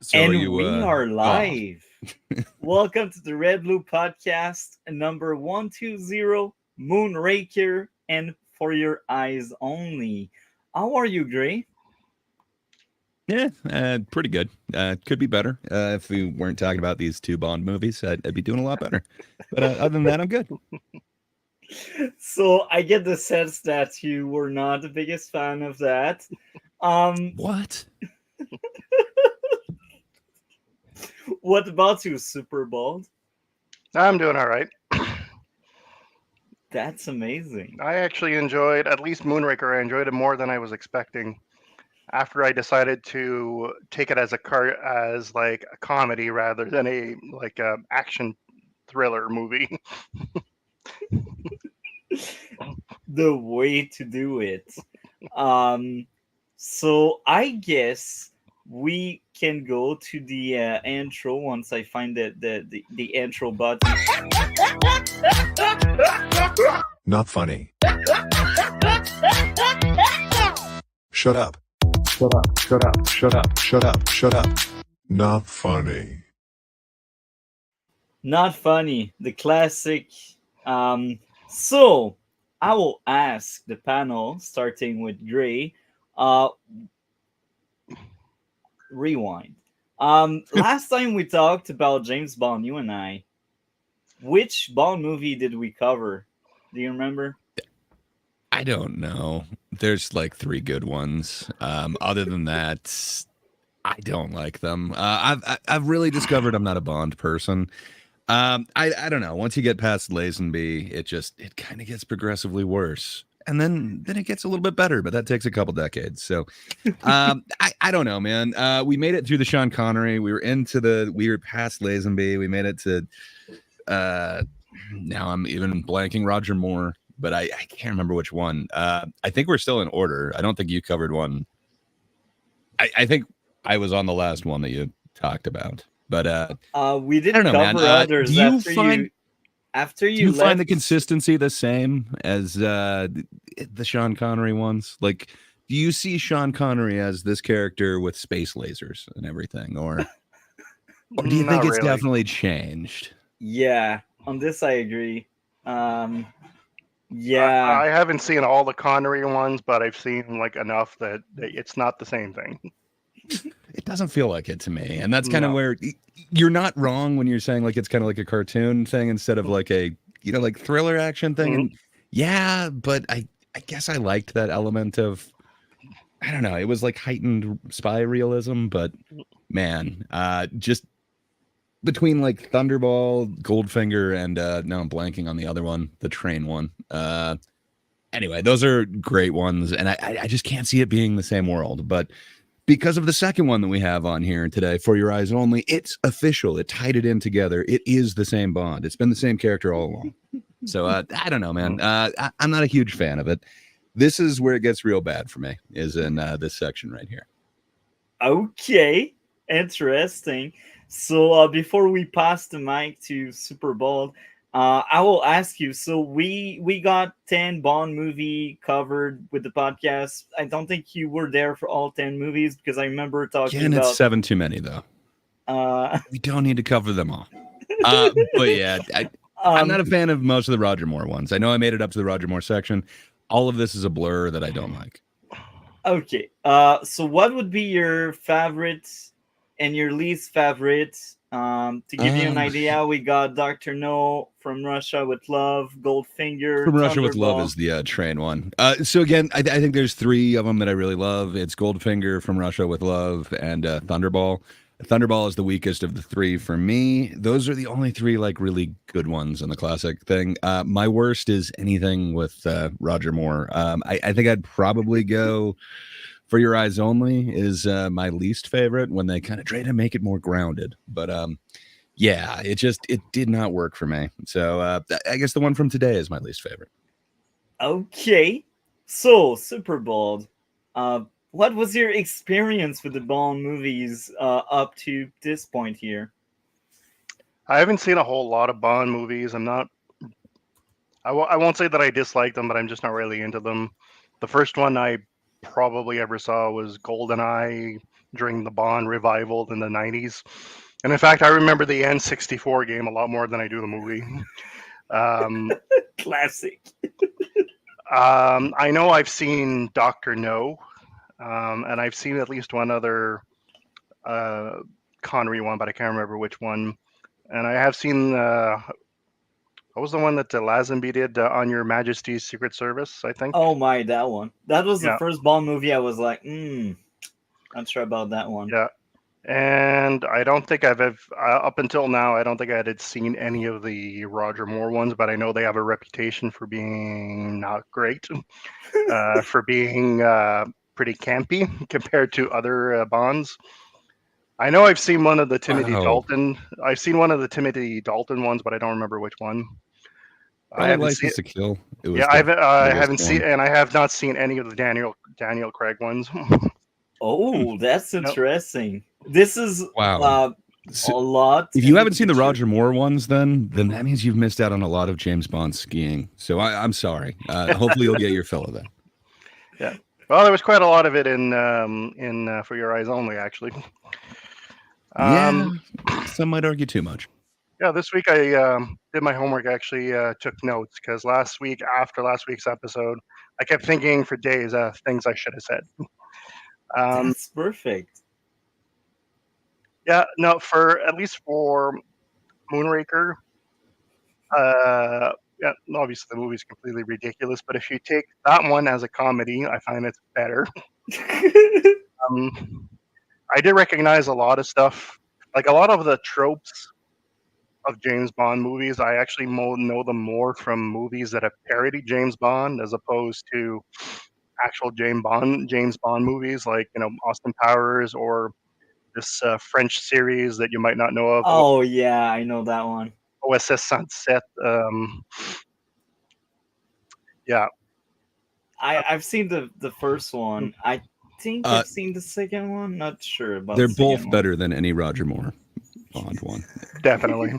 So are And you we are oh, live. Welcome to the RedBlue podcast, number 120, Moonraker, and For Your Eyes Only. How are you, Gray? yeah, pretty good. Could be better. If we weren't talking about these two Bond movies, I'd be doing a lot better. But other than that, I'm good. So I get the sense that you were not the biggest fan of that. Um, What? what about you, Super Bold? I'm doing all right. That's amazing. I actually enjoyed, at least Moonraker, I enjoyed it more than I was expecting. After I decided to take it as as like a comedy rather than a action thriller movie. The way to do it. Um, so I guess we can go to the intro once I find the intro button. Not funny. Shut up. Shut up. Shut up. Shut up. Shut up. Shut up. Not funny. Not funny, the classic. So I will ask the panel, starting with Gray. Uh, Rewind. Last time we talked about James Bond, you and I. Which Bond movie did we cover? Do you remember? I don't know. There's like three good ones. Other than that, I don't like them. I've really discovered I'm not a Bond person. I don't know. Once you get past Lazenby, it kind of gets progressively worse, and then it gets a little bit better, but that takes a couple decades. So, I don't know, man. We made it through the Sean Connery. We were past Lazenby. We made it to. Now I'm even blanking Roger Moore, but I can't remember which one. I think we're still in order. I don't think you covered one. I think I was on the last one that you talked about. But We I don't didn't know, man. cover others Do you after find after do you you find left. the consistency the same as the Sean Connery ones? Like, do you see Sean Connery as this character with space lasers and everything, or do you think Not it's really. definitely changed? Yeah, on this I agree. Um, I, yeah, I haven't seen all the Connery ones, but I've seen like enough that it's not the same thing. It doesn't feel like it to me, and that's kind of No. where you're not wrong when you're saying like it's kind of like a cartoon thing instead of like a like thriller action thing. Mhm. And yeah, but I guess I liked that element of I don't know. It was like heightened spy realism, but man, just between like Thunderball, Goldfinger, and now I'm blanking on the other one, the train one. Anyway, those are great ones, and I just can't see it being the same world. But because of the second one that we have on here today, For Your Eyes Only, it's official. It tied it in together. It is the same Bond. It's been the same character all along. So I don't know, man. I'm not a huge fan of it. This is where it gets real bad for me, is in this section right here. okay, interesting. So before we pass the mic to Super Bowl, I will ask you. So we got 10 Bond movie covered with the podcast. I don't think you were there for all 10 movies because I remember talking Again, it's about. 7 too many, though. Uh, We don't need to cover them all. But yeah, I'm not um, a fan of most of the Roger Moore ones. I know I made it up to the Roger Moore section. All of this is a blur that I don't like. okay. So what would be your favorite and your least favorite? To give you an Um, idea, we got Doctor No, From Russia with Love, Goldfinger, From Russia with Love Thunderball. is the train one. So again, I think there's three of them that I really love. It's Goldfinger, From Russia with Love, and Thunderball. Thunderball is the weakest of the three for me. Those are the only three like really good ones in the classic thing. My worst is anything with Roger Moore. I think I'd probably go For Your Eyes Only is my least favorite when they kind of try to make it more grounded. But yeah, it did not work for me. So I guess the one from today is my least favorite. Okay, so Super Bowl. Uh, what was your experience with the Bond movies up to this point here? I haven't seen a whole lot of Bond movies. I'm not. I won't say that I dislike them, but I'm just not really into them. The first one I probably ever saw was GoldenEye during the Bond revival in the 90s. And in fact, I remember the N64 game a lot more than I do the movie. Um, Classic. I know I've seen Dr. No, and I've seen at least one other Connery one, but I can't remember which one. And I have seen, what was the one that Lazenby did, On Your Majesty's Secret Service, I think? Oh my, that one. That was the Yeah. first Bond movie I was like, not sure about that one. Yeah. And I don't think I've up until now, I don't think I had seen any of the Roger Moore ones, but I know they have a reputation for being not great, for being pretty campy compared to other Bonds. I know I've seen one of the Timothy Wow. Dalton. I've seen one of the Timothy Dalton ones, but I don't remember which one. Probably License to Kill. It was Yeah, the I biggest haven't seen, one. and I have not seen any of the Daniel Craig ones. Oh, that's Nope. interesting. This is Wow. a lot. If you in haven't seen the future. Roger Moore ones, then that means you've missed out on a lot of James Bond skiing. So I'm sorry. Hopefully you'll get your fill of that. Yeah. Well, there was quite a lot of it in For Your Eyes Only, actually. Yeah, some might argue too much. Yeah, this week I did my homework. Actually, took notes because last week, after last week's episode, I kept thinking for days things I should have said. That's perfect. Yeah, no, for at least for Moonraker, yeah, obviously the movie's completely ridiculous, but if you take that one as a comedy, I find it's better. I did recognize a lot of stuff, like a lot of the tropes of James Bond movies. I actually know them more from movies that have parodied James Bond as opposed to actual James Bond movies, like Austin Powers or this French series that you might not know of. Oh yeah, I know that one. OSS Sunset. Yeah, I've seen the first one. I think I've seen the second one. Not sure about. They're the second both one. better than any Roger Moore Bond one. definitely.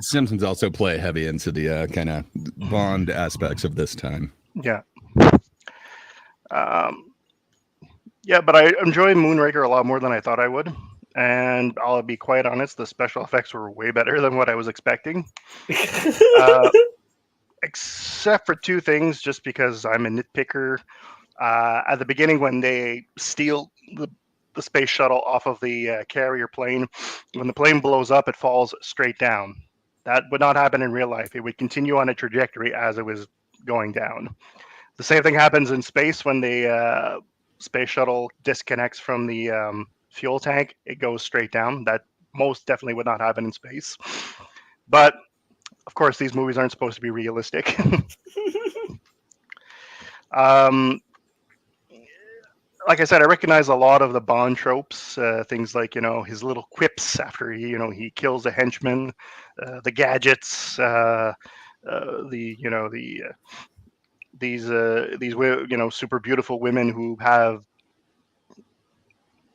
Simpsons also play heavy into the kind of Bond aspects of this time. Yeah. Yeah, but I enjoy Moonraker a lot more than I thought I would. And I'll be quite honest, the special effects were way better than what I was expecting. Except for two things, just because I'm a nitpicker. At the beginning, when they steal the space shuttle off of the carrier plane, when the plane blows up, it falls straight down. That would not happen in real life. It would continue on a trajectory as it was going down. The same thing happens in space when the space shuttle disconnects from the fuel tank. It goes straight down. That most definitely would not happen in space. But of course, these movies aren't supposed to be realistic. Like I said, I recognize a lot of the Bond tropes, things like his little quips after he kills a henchman, the gadgets, these super beautiful women who have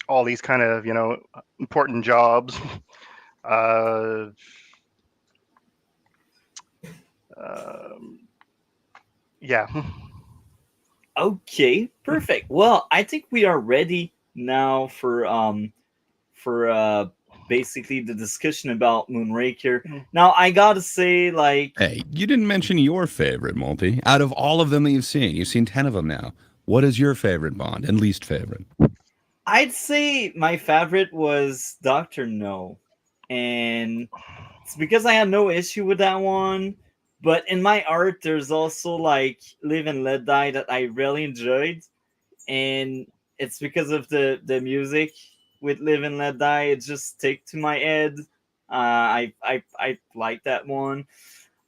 all these kind of important jobs. Yeah. Okay, perfect. Well, I think we are ready now for basically the discussion about Moonraker. Now, I gotta say, like, Hey, you didn't mention your favorite, Multi. Out of all of them that you've seen 10 of them now. What is your favorite Bond and least favorite? I'd say my favorite was Dr. No. And it's because I had no issue with that one. But in my art, there's also like Live and Let Die that I really enjoyed. And it's because of the music with Live and Let Die. It just stick to my head. I like that one.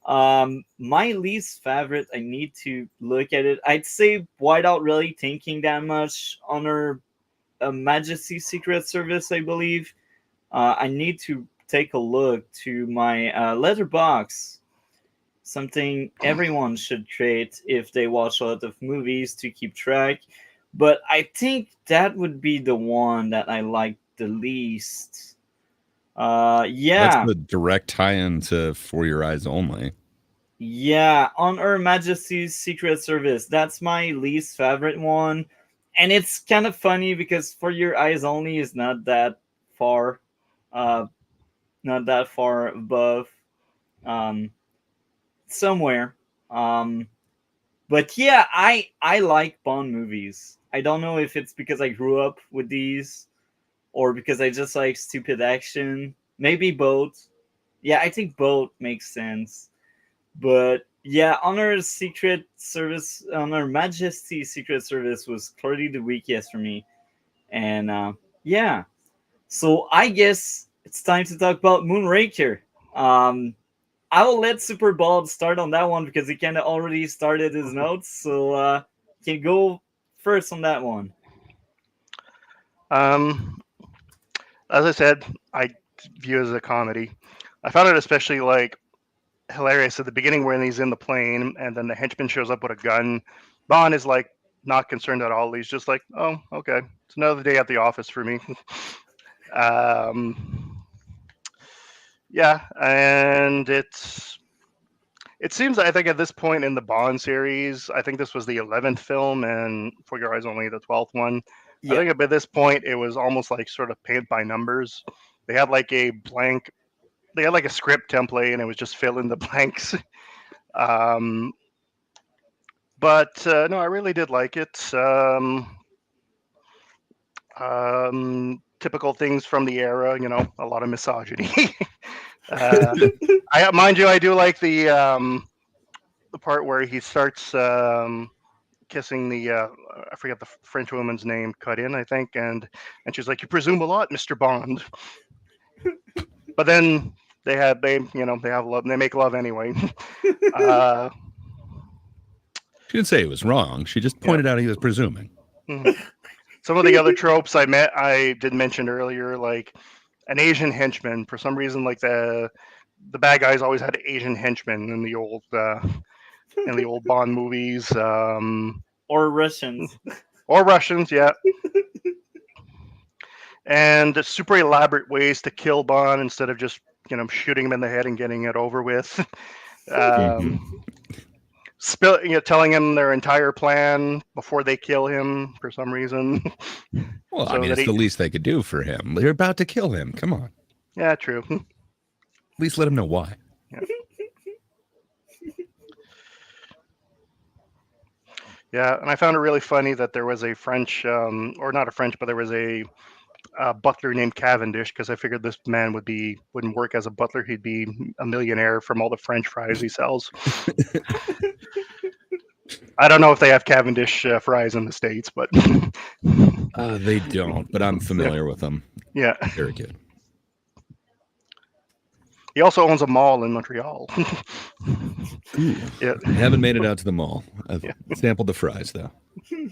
My least favorite, I need to look at it. I'd say without really thinking that much, Honor Majesty's Secret Service, I believe. I need to take a look to my letterbox. Something everyone should create if they watch a lot of movies to keep track. But I think that would be the one that I like the least. Yeah. That's the direct tie-in to For Your Eyes Only. Yeah, on Her Majesty's Secret Service. That's my least favorite one. and it's kind of funny because For Your Eyes Only is not that far, uh, not that far above, um, somewhere. Um, but yeah, I like Bond movies. I don't know if it's because I grew up with these or because I just like stupid action. Maybe both. Yeah, I think both makes sense. But yeah, Honor Majesty Secret Service was clearly the weakest for me. And yeah, so I guess it's time to talk about Moonraker. Um, I will let Superbald start on that one because he kind of already started his notes. So can go first on that one. As I said, I view it as a comedy. I found it especially like hilarious at the beginning when he's in the plane and then the henchman shows up with a gun. Bond is like not concerned at all. He's just like, oh, okay, it's another day at the office for me. Yeah, and it seems, I think at this point in the Bond series, I think this was the 11th film and For Your Eyes Only the 12th one. I think at this point it was almost like sort of paint by numbers. They had like a blank, they had like a script template and it was just fill in the blanks. But no, I really did like it. Typical things from the era, you know, a lot of misogyny. Mind you, I do like the part where he starts kissing the I forget the French woman's name, cut in, I think, and she's like, "You presume a lot, Mr. Bond." But then they have love, and they make love anyway. She didn't say he was wrong. She just pointed out he was presuming. Some of the other tropes I did mention earlier, like an Asian henchman. For some reason, like the bad guys always had Asian henchmen in the old Bond movies. Or Russians. Or Russians, yeah. And super elaborate ways to kill Bond instead of just, you know, shooting him in the head and getting it over with. Telling him their entire plan before they kill him for some reason. Well, I mean, it's the least they could do for him. They're about to kill him. Come on. Yeah, true. At least let him know why. Yeah. Yeah, and I found it really funny that there was a French, or not a French, but there was a butler named Cavendish, because I figured this man wouldn't work as a butler. He'd be a millionaire from all the French fries he sells. I don't know if they have Cavendish fries in the States, but they don't. But I'm familiar with them. Yeah, very good. He also owns a mall in Montreal. Yeah, I haven't made it out to the mall. I've sampled the fries, though. Do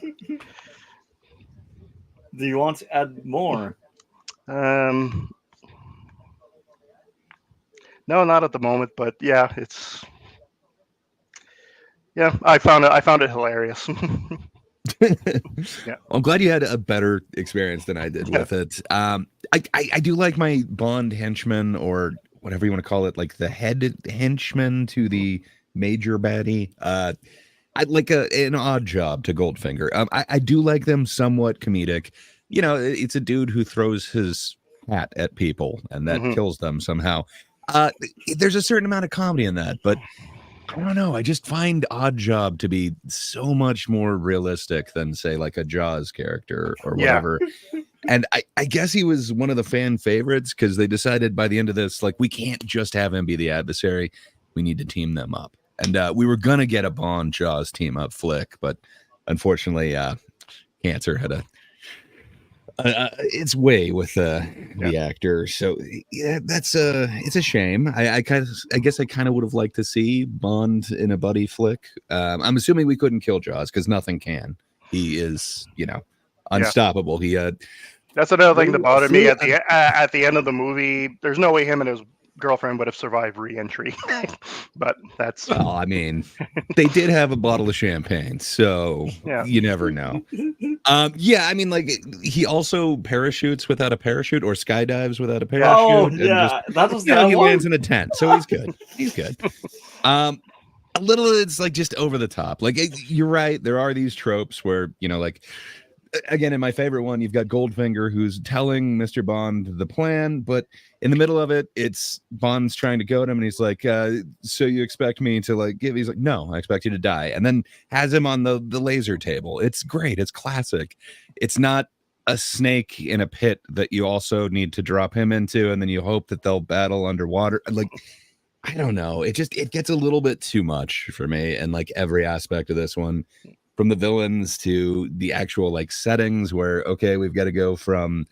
you want to add more? No, not at the moment. But yeah, I found it hilarious. Yeah. I'm glad you had a better experience than I did with it. I do like my Bond henchman, or whatever you want to call it, like the head henchman to the major baddie. I like an odd job to Goldfinger. I do like them somewhat comedic. You know, it's a dude who throws his hat at people and that kills them somehow. There's a certain amount of comedy in that, but I don't know. I just find Odd Job to be so much more realistic than, say, like a Jaws character or whatever. And I guess he was one of the fan favorites because they decided by the end of this, like, we can't just have him be the adversary. We need to team them up. And we were going to get a Bond Jaws team up flick, but unfortunately, cancer had its way with the actor. So yeah, it's a shame. I guess I kind of would have liked to see Bond in a buddy flick. I'm assuming we couldn't kill Jaws because nothing can. He is, you know, unstoppable. He that's another thing that bothered me at the end of the movie. There's no way him and his girlfriend would have survived re-entry. But that's, well, I mean, they did have a bottle of champagne, so you never know. Yeah, I mean, like, he also parachutes without a parachute or skydives without a parachute. Oh, yeah, that was that he lands in a tent, so he's good. He's good. A little, it's like just over the top. Like, you're right, there are these tropes where, you know, like, again, in my favorite one, you've got Goldfinger who's telling Mr. Bond the plan, but in the middle of it, it's Bond's trying to goad him, and he's like, so you expect me to like give? He's like, no, I expect you to die, and then has him on the laser table. It's great. It's classic. It's not a snake in a pit that you also need to drop him into, and then you hope that they'll battle underwater. Like, I don't know. It gets a little bit too much for me, and like every aspect of this one. From the villains to the actual like settings where, okay, we've got to go from,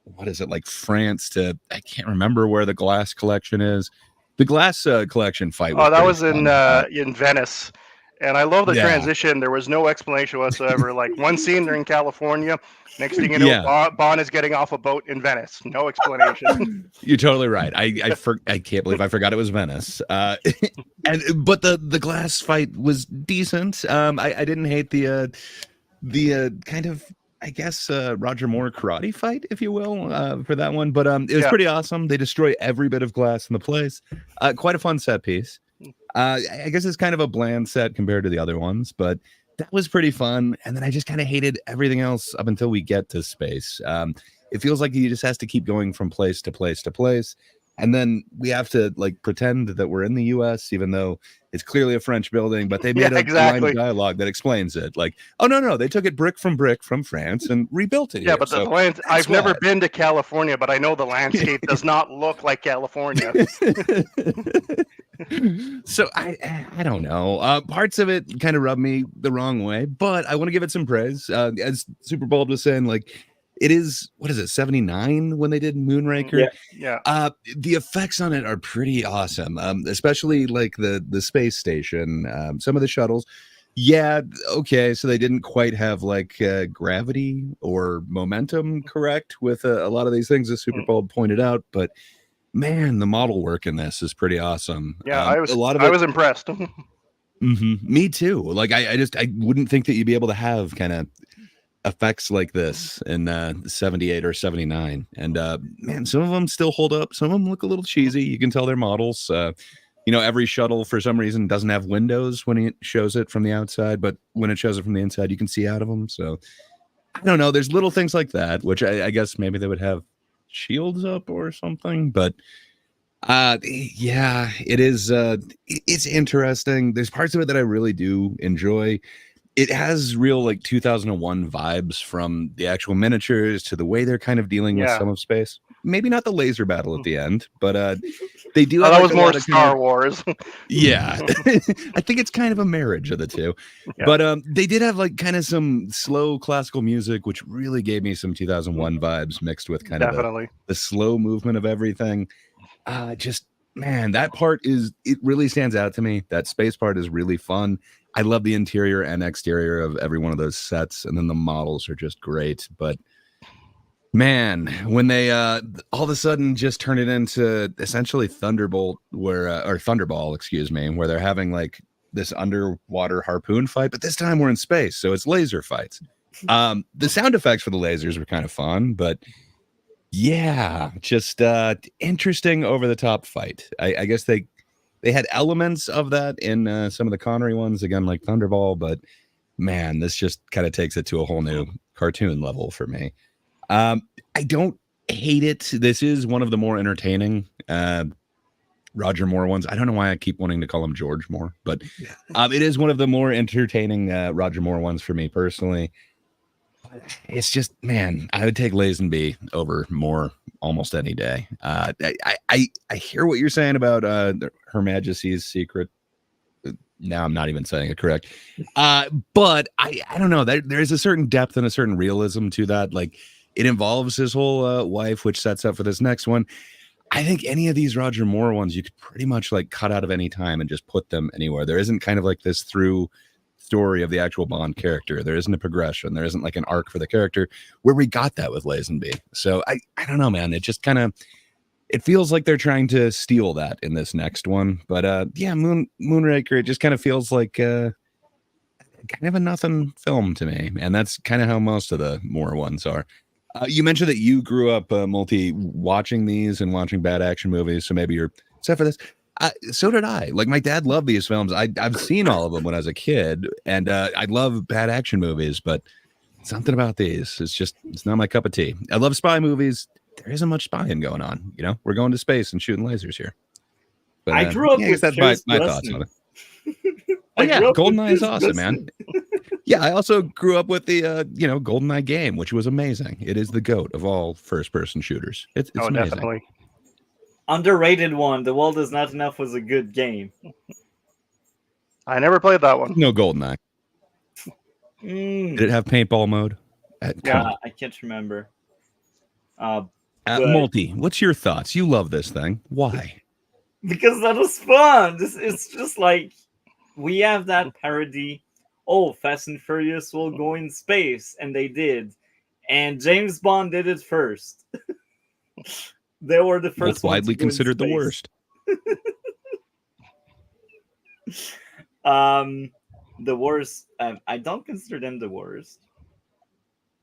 what is it, like France to, I can't remember where the glass collection is. The glass collection fight. Oh, that was fun. in Venice. And I love the Yeah. transition. There was no explanation whatsoever. Like one scene, they're in California. Next thing you know, Yeah. Bond is getting off a boat in Venice. No explanation. You're totally right. I can't believe I forgot it was Venice. But the glass fight was decent. I didn't hate the kind of, I guess, Roger Moore karate fight, if you will, for that one. But it was pretty awesome. They destroy every bit of glass in the place. Quite a fun set piece. I guess it's kind of a bland set compared to the other ones, but that was pretty fun. And then I just kind of hated everything else up until we get to space. It feels like he just has to keep going from place to place to place. And then we have to like pretend that we're in the US, even though it's clearly a French building, but they made a line of dialogue that explains it. Like, oh, no, they took it brick from France and rebuilt it. Yeah, here. but the land, I've never been to California, but I know the landscape does not look like California. So I don't know. Parts of it kind of rub me the wrong way, but I want to give it some praise. As Super Bold was saying, like, it is, what is it, 79 when they did Moonraker? Yeah. The effects on it are pretty awesome, especially like the space station, some of the shuttles. Yeah, okay, so they didn't quite have like gravity or momentum correct with a lot of these things, as Super Bold pointed out, but man, the model work in this is pretty awesome. Yeah, I was impressed. Me too. Like I wouldn't think that you'd be able to have kind of effects like this in 78 or 79, and man, some of them still hold up. Some of them look a little cheesy. You can tell they're models. Every shuttle for some reason doesn't have windows when it shows it from the outside, but when it shows it from the inside, you can see out of them. So I don't know. There's little things like that, which I guess maybe they would have shields up or something, but yeah, it is. It's interesting. There's parts of it that I really do enjoy. It has real like 2001 vibes from the actual miniatures to the way they're kind of dealing with some of space. Maybe not the laser battle at the end, but they do. That have, was more Star Wars. Yeah, I think it's kind of a marriage of the two. Yeah. But they did have like kind of some slow classical music, which really gave me some 2001 vibes mixed with kind of the slow movement of everything. Just man, that part it really stands out to me. That space part is really fun. I love the interior and exterior of every one of those sets, and then the models are just great. But man, when they all of a sudden just turn it into essentially Thunderbolt, or Thunderball, excuse me, where they're having like this underwater harpoon fight, but this time we're in space, so it's laser fights. The sound effects for the lasers were kind of fun, but yeah, just interesting over the top fight. I guess they had elements of that in some of the Connery ones, again, like Thunderball, but man, this just kind of takes it to a whole new cartoon level for me. I don't hate it. This is one of the more entertaining Roger Moore ones. I don't know why I keep wanting to call him George Moore, but it is one of the more entertaining Roger Moore ones for me personally. It's just, man, I would take Lazenby over Moore almost any day. I hear what you're saying about Her Majesty's Secret. Now I'm not even saying it correct. But I don't know. There's a certain depth and a certain realism to that. Like, it involves his whole wife, which sets up for this next one. I think any of these Roger Moore ones, you could pretty much like cut out of any time and just put them anywhere. There isn't kind of like this through story of the actual Bond character. There isn't a progression. There isn't like an arc for the character where we got that with Lazenby. So I don't know, man. It just kind of, it feels like they're trying to steal that in this next one. But yeah, Moonraker, it just kind of feels like kind of a nothing film to me. And that's kind of how most of the Moore ones are. You mentioned that you grew up watching these and watching bad action movies. So maybe you're set for this. So did I. Like, my dad loved these films. I've seen all of them when I was a kid, and I love bad action movies, but something about these. It's not my cup of tea. I love spy movies. There isn't much spying going on. You know, we're going to space and shooting lasers here. But I grew up yeah, I guess with that's my thoughts on it. Oh yeah, GoldenEye is awesome, man. Yeah, I also grew up with the GoldenEye game, which was amazing. It is the GOAT of all first-person shooters. It's amazing. Definitely. Underrated one. The World Is Not Enough was a good game. I never played that one. No GoldenEye. Did it have paintball mode? Yeah, I can't remember. But- Multi, what's your thoughts? You love this thing. Why? Because that was fun. It's just like we have that parody. Oh, Fast and Furious will go in space, and they did. And James Bond did it first. They were the first. Both widely considered the worst. The worst. I don't consider them the worst,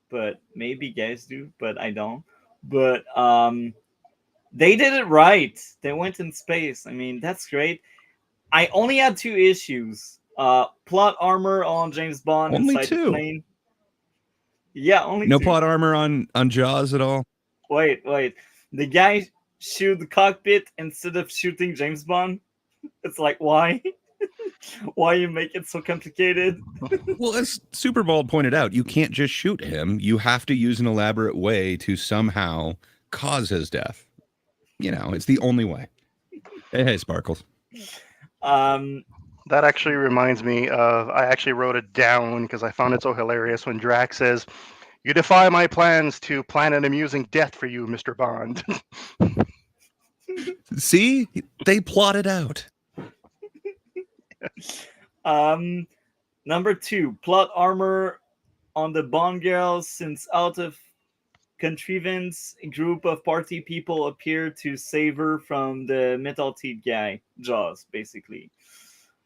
but maybe guys do. But I don't. But they did it right. They went in space. I mean, that's great. I only had 2 issues. Plot armor on James Bond Only inside 2? the plane. Yeah, only No 2. plot armor on Jaws at all? Wait. The guy shoot the cockpit instead of shooting James Bond. It's like, why? Why you make it so complicated? Well, as Superbald pointed out, you can't just shoot him. You have to use an elaborate way to somehow cause his death. You know, it's the only way. Hey, Sparkles. That actually reminds me of, I actually wrote it down because I found it so hilarious when Drax says, "You defy my plans to plan an amusing death for you, Mr. Bond." See? They plotted out. Number 2, plot armor on the Bond girls, since out of contrivance, a group of party people appear to save her from the metal teeth guy, Jaws, basically.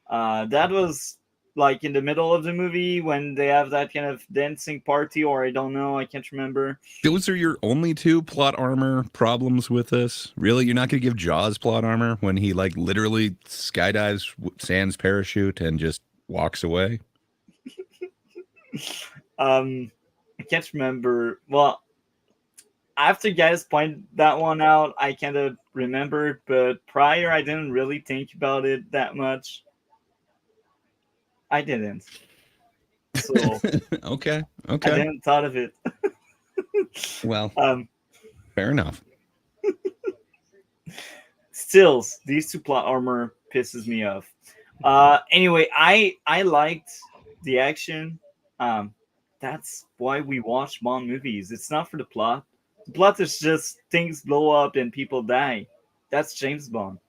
That was like in the middle of the movie when they have that kind of dancing party, or I don't know, I can't remember. Those are your only 2 plot armor problems with this? Really? You're not going to give Jaws plot armor when he like literally skydives, sans parachute, and just walks away? I can't remember. Well, after guys point that one out, I kind of remembered, but prior I didn't really think about it that much. I didn't. So Okay. I didn't thought of it. Well, fair enough. Stills, these 2 plot armor pisses me off. Anyway, I liked the action. That's why we watch Bond movies. It's not for the plot. The plot is just things blow up and people die. That's James Bond.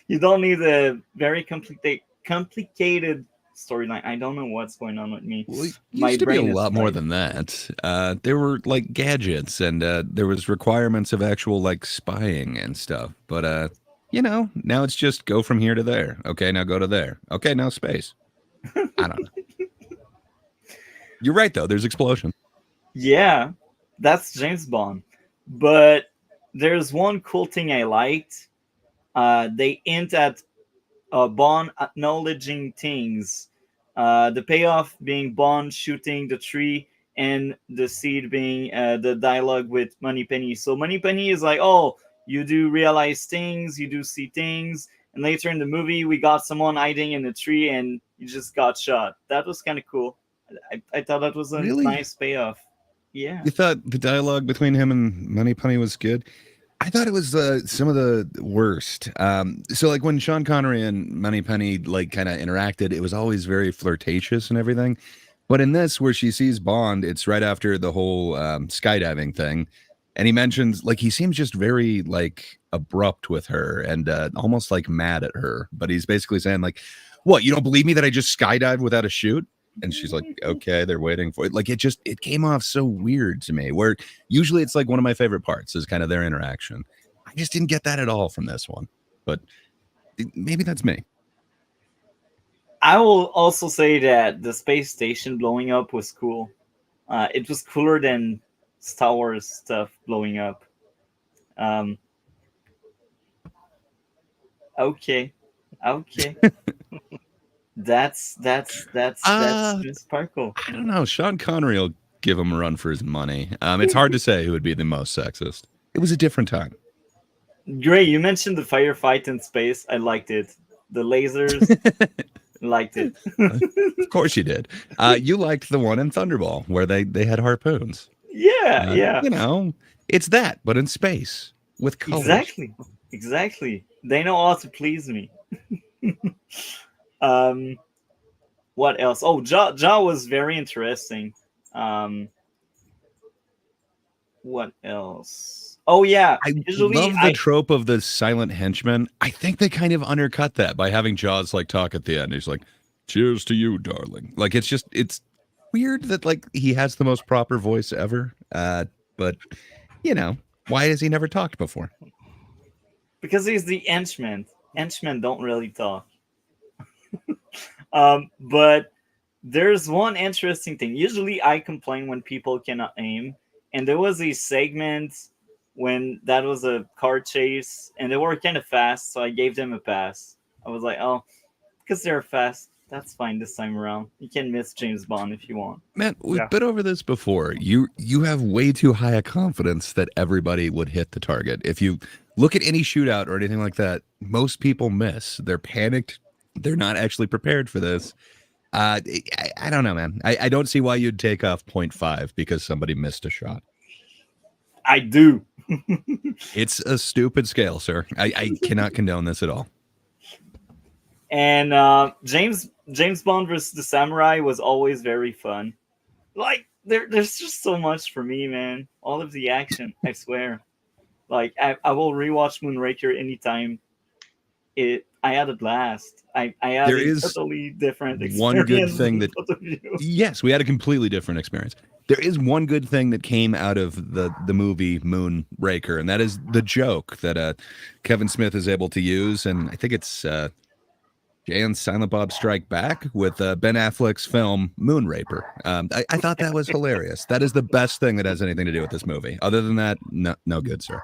You don't need a very complicated storyline. I don't know what's going on with me. Well, it used to be a lot more than that. There were like gadgets and there was requirements of actual like spying and stuff. But now it's just go from here to there. Okay, now go to there. Okay, now space. I don't know. You're right though. There's explosion. Yeah, that's James Bond. But there's one cool thing I liked. They hint at Bond acknowledging things. The payoff being Bond shooting the tree, and the seed being the dialogue with Moneypenny. So Moneypenny is like, "Oh, you do realize things, you do see things." And later in the movie, we got someone hiding in a tree, and he just got shot. That was kind of cool. I thought that was a nice payoff. Yeah. You thought the dialogue between him and Moneypenny was good? I thought it was some of the worst. So like when Sean Connery and Moneypenny like kind of interacted, it was always very flirtatious and everything. But in this, where she sees Bond, it's right after the whole skydiving thing. And he mentions like he seems just very like abrupt with her and almost like mad at her. But he's basically saying like, "What, you don't believe me that I just skydived without a chute?" And she's like, "Okay, they're waiting for it." Like it came off so weird to me, where usually it's like one of my favorite parts is kind of their interaction. I just didn't get that at all from this one, but maybe that's me. I will also say that the space station blowing up was cool. It was cooler than Star Wars stuff blowing up. Okay. That's Sparkle. I don't know. Sean Connery will give him a run for his money. It's hard to say who would be the most sexist. It was a different time. Gray, you mentioned the firefight in space. I liked it. The lasers, liked it. Of course you did. You liked the one in Thunderball where they had harpoons. Yeah. You know, it's that, but in space with colors. Exactly. They know how to please me. What else? Oh, Jaw was very interesting. What else? Oh yeah, I love the trope of the silent henchman. I think they kind of undercut that by having Jaws like talk at the end. He's like, "Cheers to you, darling." Like it's weird that like he has the most proper voice ever. But you know, why has he never talked before? Because he's the henchman. Henchmen don't really talk. But there's one interesting thing. Usually I complain when people cannot aim. And there was a segment when that was a car chase and they were kind of fast. So I gave them a pass. I was like, oh, because they're fast. That's fine this time around. You can miss James Bond if you want. Man, we've been over this before. You have way too high a confidence that everybody would hit the target. If you look at any shootout or anything like that, most people miss. They're panicked. They're not actually prepared for this. I don't know, man. I don't see why you'd take off 0.5 because somebody missed a shot. I do. It's a stupid scale, sir. I cannot condone this at all. And James Bond versus the Samurai was always very fun. Like there's just so much for me, man. All of the action, I swear. Like I will rewatch Moonraker anytime. I had a blast. I had there a is totally different experience. One good thing that yes, we had a completely different experience. There is one good thing that came out of the movie Moonraker, and that is the joke that Kevin Smith is able to use, and I think it's Jay and Silent Bob Strike Back with Ben Affleck's film Moonraker. I thought that was hilarious. That is the best thing that has anything to do with this movie. Other than that, no good, sir.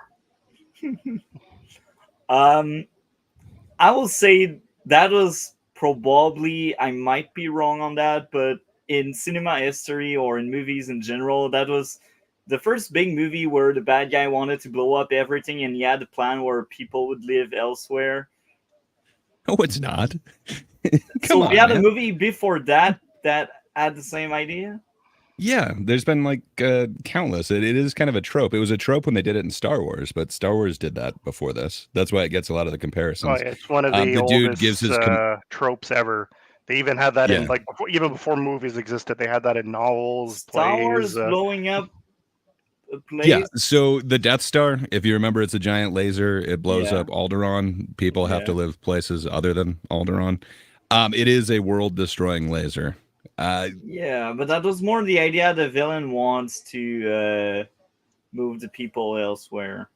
I will say that was probably, I might be wrong on that, but in cinema history or in movies in general, that was the first big movie where the bad guy wanted to blow up everything and he had a plan where people would live elsewhere. No, it's not. So we had a movie before that had the same idea? Yeah, there's been like countless. It is kind of a trope. It was a trope when they did it in Star Wars, but Star Wars did that before this. That's why it gets a lot of the comparisons. Oh, yeah, it's one of the oldest tropes ever. They even had that in like even before movies existed. They had that in novels, Star plays. Wars blowing up a place. Yeah, so the Death Star, if you remember, it's a giant laser. It blows up Alderaan. People have to live places other than Alderaan. It is a world-destroying laser. Yeah, but that was more the idea the villain wants to move the people elsewhere.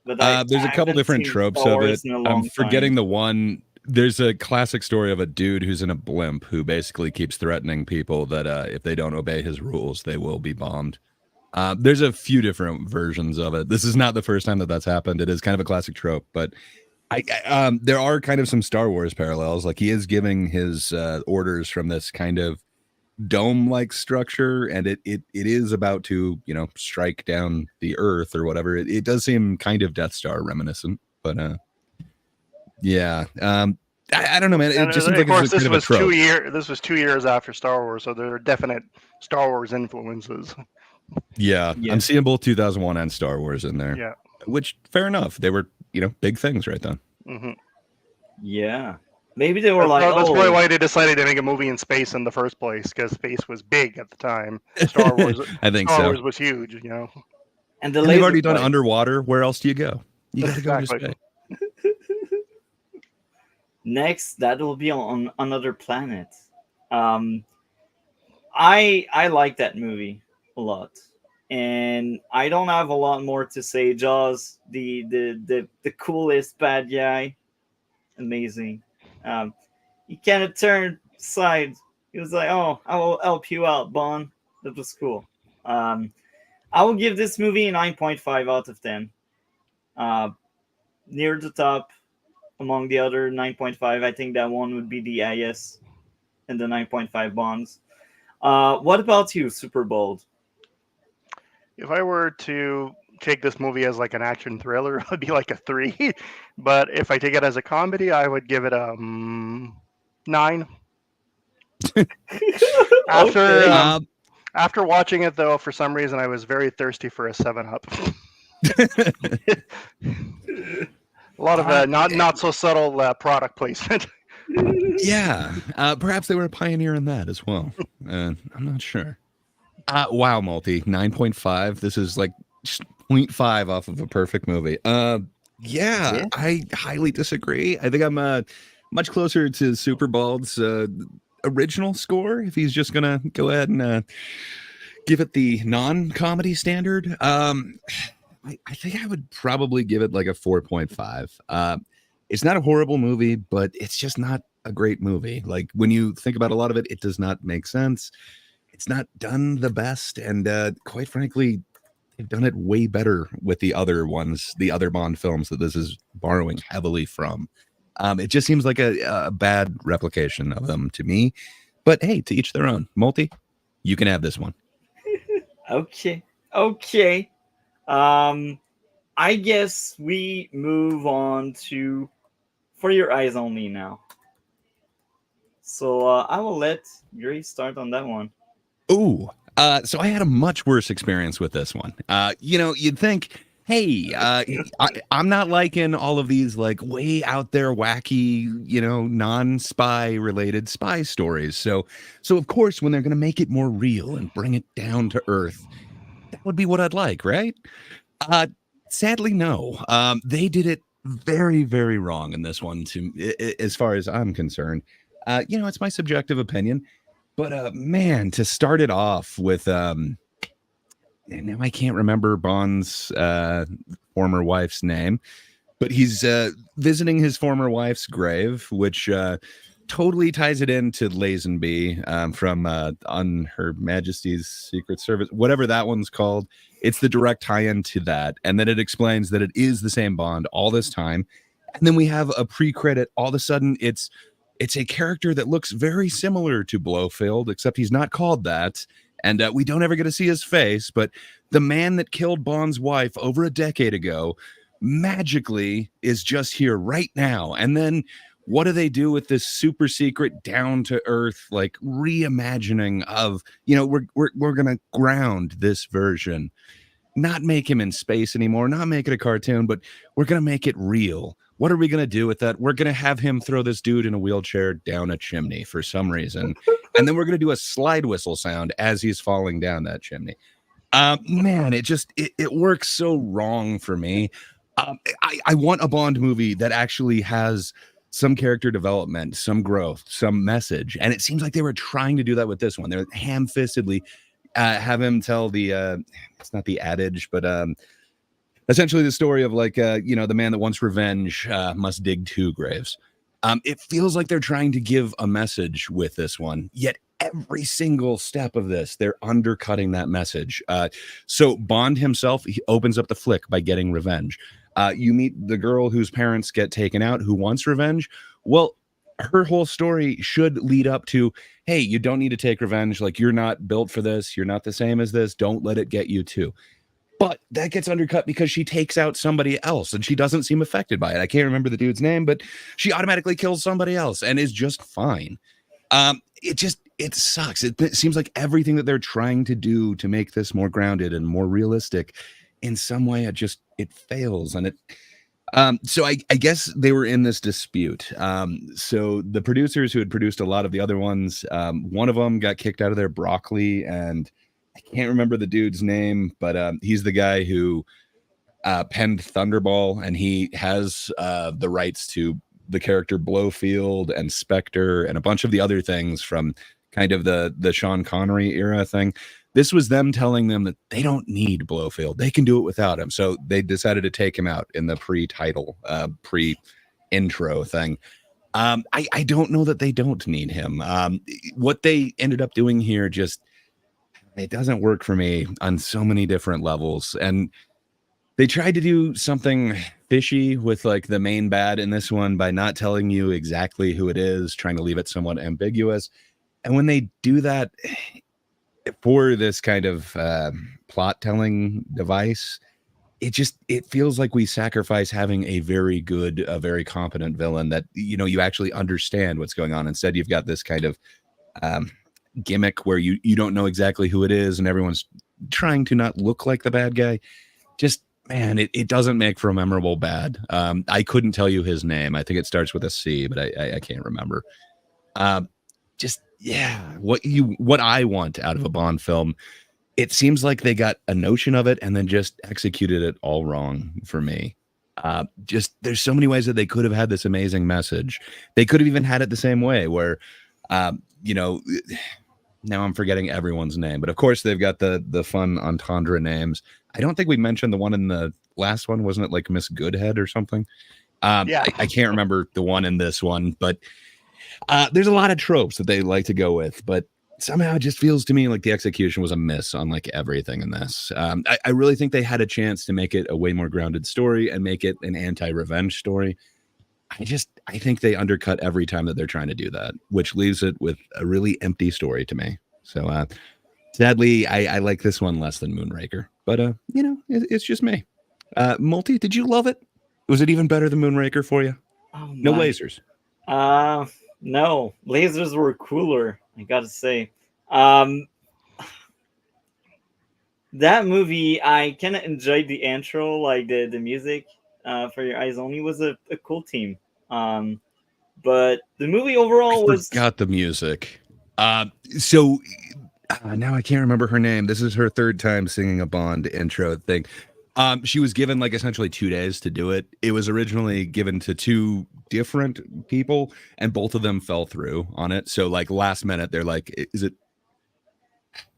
But there's a couple different tropes of it. I'm forgetting the one. There's a classic story of a dude who's in a blimp who basically keeps threatening people that if they don't obey his rules, they will be bombed. There's a few different versions of it. This is not the first time that that's happened. It is kind of a classic trope, but there are kind of some Star Wars parallels. Like he is giving his orders from this kind of dome-like structure, and it is about to strike down the Earth or whatever. It does seem kind of Death Star reminiscent, but yeah. I don't know, man. It just seems like it's kind of a trope. This was 2 years after Star Wars, so there are definite Star Wars influences. Yeah, I'm seeing both 2001 and Star Wars in there. Yeah, which fair enough. They were big things right then. Mm-hmm. Yeah, maybe they were that's probably why they decided to make a movie in space in the first place, because space was big at the time. Star Wars, I think Star Wars was huge, And they've already done underwater. Where else do you go? You got to go to space. Next, that will be on another planet. I like that movie a lot, and I don't have a lot more to say. Jaws, the coolest bad guy, amazing. He kind of turned aside. He was like, "Oh, I will help you out, Bond." That was cool. I will give this movie a 9.5 out of 10. Near the top among the other 9.5. I think that one would be the highest in the 9.5 Bonds. What about you, Super Bold? If I were to take this movie as like an action thriller, it would be like a 3. But if I take it as a comedy, I would give it a 9. After Okay. after watching it, though, for some reason, I was very thirsty for a 7-Up. A lot of not so subtle product placement. Yeah, perhaps they were a pioneer in that as well. I'm not sure. Wow, Multi 9.5. This is like 0.5 off of a perfect movie. Yeah, I highly disagree. I think I'm much closer to Super Bald's original score. If he's just gonna go ahead and give it the non-comedy standard, I think I would probably give it like a 4.5. It's not a horrible movie, but it's just not a great movie. Like when you think about a lot of it, it does not make sense. It's not done the best, and quite frankly, they've done it way better with the other ones, the other Bond films that this is borrowing heavily from. It just seems like a bad replication of them to me. But hey, to each their own. Multi, you can have this one. Okay. I guess we move on to For Your Eyes Only now. So I will let Grace start on that one. Ooh, so I had a much worse experience with this one. You'd think, hey, I'm not liking all of these like way out there wacky, non-spy related spy stories. So of course, when they're going to make it more real and bring it down to earth, that would be what I'd like, right? Sadly, no. They did it very, very wrong in this one, as far as I'm concerned. It's my subjective opinion. But man, to start it off with now I can't remember Bond's former wife's name, but he's visiting his former wife's grave, which totally ties it into Lazenby from On Her Majesty's Secret Service, whatever that one's called. It's the direct tie-in to that, and then it explains that it is the same Bond all this time, and then we have a pre-credit. All of a sudden, it's a character that looks very similar to Blofeld, except he's not called that. And we don't ever get to see his face. But the man that killed Bond's wife over a decade ago magically is just here right now. And then what do they do with this super secret, down to earth, like reimagining of, we're going to ground this version, not make him in space anymore, not make it a cartoon, but we're going to make it real. What are we going to do with that? We're going to have him throw this dude in a wheelchair down a chimney for some reason. And then we're going to do a slide whistle sound as he's falling down that chimney. Man, it works so wrong for me. I want a Bond movie that actually has some character development, some growth, some message. And it seems like they were trying to do that with this one. They're ham-fistedly have him tell it's not the adage, but essentially the story of the man that wants revenge must dig 2 graves. It feels like they're trying to give a message with this one, yet every single step of this, they're undercutting that message. So Bond himself, he opens up the flick by getting revenge. You meet the girl whose parents get taken out who wants revenge. Well, her whole story should lead up to, hey, you don't need to take revenge. Like, you're not built for this. You're not the same as this. Don't let it get you too. But that gets undercut because she takes out somebody else and she doesn't seem affected by it. I can't remember the dude's name, but she automatically kills somebody else and is just fine. It sucks. It seems like everything that they're trying to do to make this more grounded and more realistic, in some way, it fails. And so I guess they were in this dispute. So the producers who had produced a lot of the other ones, one of them got kicked out of their Broccoli, and I can't remember the dude's name, but he's the guy who penned Thunderball, and he has the rights to the character Blofeld and Spectre and a bunch of the other things from kind of the Sean Connery era thing. This was them telling them that they don't need Blofeld. They can do it without him. So they decided to take him out in the pre-title, pre-intro thing. I don't know that they don't need him. What they ended up doing here it doesn't work for me on so many different levels. And they tried to do something fishy with the main bad in this one by not telling you exactly who it is, trying to leave it somewhat ambiguous. And when they do that, for this kind of plot telling device, it feels like we sacrifice having a very good, a very competent villain that you actually understand what's going on. Instead, you've got this kind of um, gimmick where you don't know exactly who it is, and everyone's trying to not look like the bad guy. Just man, it doesn't make for a memorable bad. I couldn't tell you his name. I think it starts with a C, but I can't remember. Just yeah, what I want out of a Bond film. It seems like they got a notion of it and then just executed it all wrong for me. Just there's so many ways that they could have had this amazing message. They could have even had it the same way where, now I'm forgetting everyone's name, but of course they've got the fun entendre names. I don't think we mentioned the one in the last one. Wasn't it like Miss Goodhead or something? Yeah. I can't remember the one in this one, but there's a lot of tropes that they like to go with, but somehow it just feels to me like the execution was a miss on like everything in this. I really think they had a chance to make it a way more grounded story and make it an anti-revenge story. I think they undercut every time that they're trying to do that, which leaves it with a really empty story to me. So sadly, I like this one less than Moonraker, but it's just me. Multi, did you love it? Was it even better than Moonraker for you? Oh No my. lasers. No, lasers were cooler, I gotta say. Um, that movie, I kind of enjoyed the intro, like the music. For Your Eyes Only was a cool theme. But the movie overall I was forgot the music. So now I can't remember her name. This is her third time singing a Bond intro thing. She was given like essentially 2 days to do it. It was originally given to two different people, and both of them fell through on it. So like last minute, they're like, "Is it?"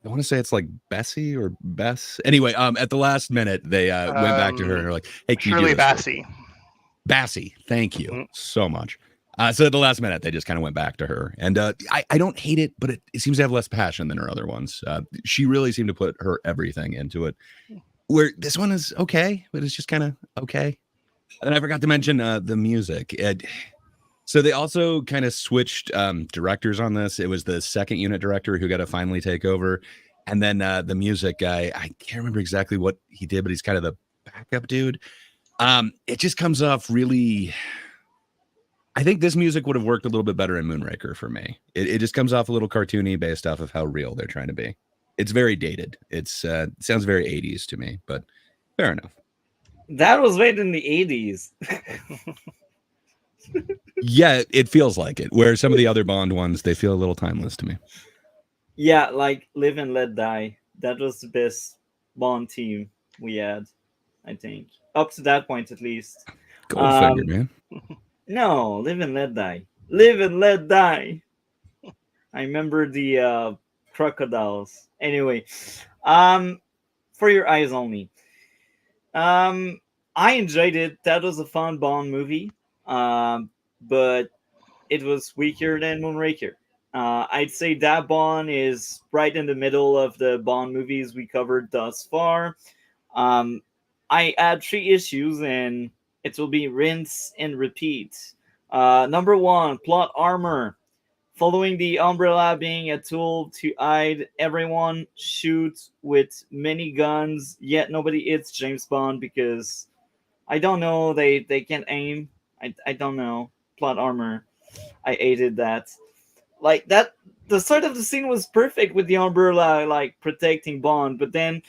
I want to say it's like Bessie or Bess. Anyway, at the last minute, they went back to her and were like, "Hey, can you do Shirley this?" Bassey. Bassey, thank you Mhm. so much. So at the last minute, they just kind of went back to her. And I don't hate it, but it seems to have less passion than her other ones. She really seemed to put her everything into it. Where this one is okay, but it's just kind of okay. And I forgot to mention the music. So they also kind of switched directors on this. It was the second unit director who got to finally take over. And then the music guy, I can't remember exactly what he did, but he's kind of the backup dude. It just comes off really. I think this music would have worked a little bit better in Moonraker for me. It just comes off a little cartoony based off of how real they're trying to be. It's very dated. It sounds very 80s to me, but fair enough. that was made in the 80s. Yeah, it feels like it. Where some of the other Bond ones, they feel a little timeless to me. Yeah, like Live and Let Die. That was the best Bond team we had, I think. Up to that point, at least. Goldfinger, Um, man. no, Live and Let Die. Live and Let Die. I remember the crocodiles. Anyway, For Your Eyes Only. I enjoyed it. That was a fun Bond movie. But it was weaker than Moonraker. I'd say that Bond is right in the middle of the Bond movies we covered thus far. Um, I add 3 issues, and it will be rinse and repeat. Number 1, plot armor. Following the umbrella being a tool to hide, everyone shoots with many guns, yet nobody hits James Bond because I don't know, they can't aim. I don't know. Plot armor. I hated that. Like that, the start of the scene was perfect with the umbrella like protecting Bond, but then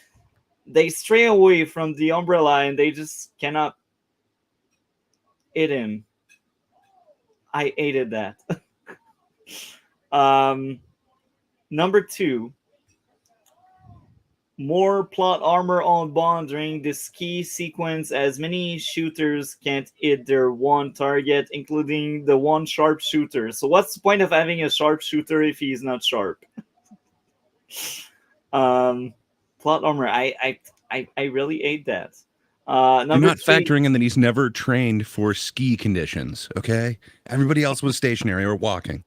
they stray away from the umbrella and they just cannot hit him. I hated that. um, Number 2, more plot armor on Bond during the ski sequence, as many shooters can't hit their one target, including the one sharpshooter. So what's the point of having a sharpshooter if he's not sharp? Plot armor. I really hate that. You're Number not 3. factoring in that he's never trained for ski conditions, okay? Everybody else was stationary or walking.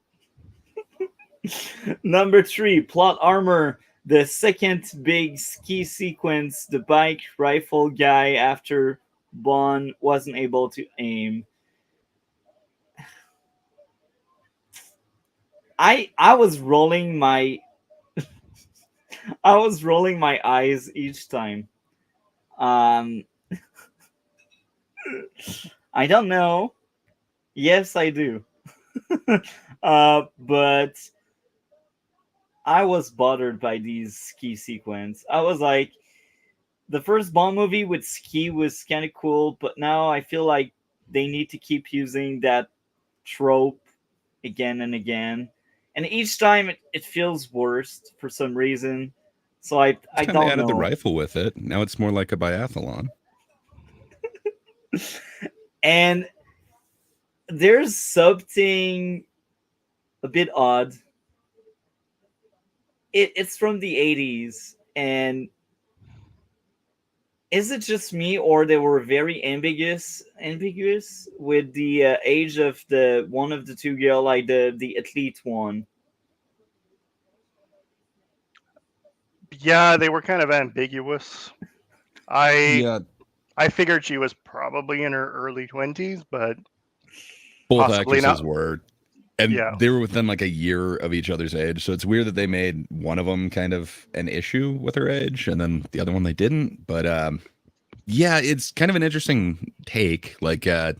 Number 3, plot armor. The second big ski sequence, the bike rifle guy after Bond wasn't able to aim. I was rolling my I was rolling my eyes each time. Um, I don't know. Yes, I do. But I was bothered by these ski sequence. I was like, the first Bond movie with ski was kind of cool, but now I feel like they need to keep using that trope again and again, and each time it feels worse for some reason. So I Each time they don't added the know. rifle with it, now it's more like a biathlon. And there's something a bit odd. It's from the 80s, and is it just me, or they were very ambiguous with the age of the one of the two girl, like the athlete one? Yeah, they were kind of ambiguous. I Yeah, I figured she was probably in her early 20s, but both possibly actresses not. were, and Yeah. they were within like a year of each other's age. So it's weird that they made one of them kind of an issue with her age, and then the other one they didn't. But yeah, it's kind of an interesting take. Like, it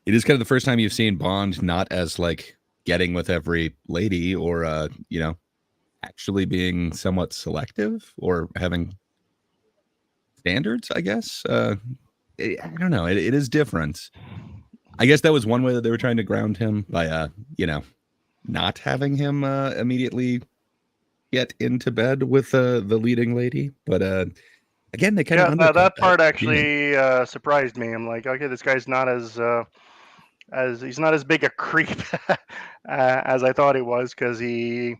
is kind of the first time you've seen Bond not as like getting with every lady, or actually being somewhat selective or having standards, I guess. I don't know. It is different. I guess that was one way that they were trying to ground him by, not having him immediately get into bed with the leading lady. But again, they kind of Yeah, undercut that that. part Yeah. actually surprised me. I'm like, okay, this guy's not as he's not as big a creep as I thought he was, because he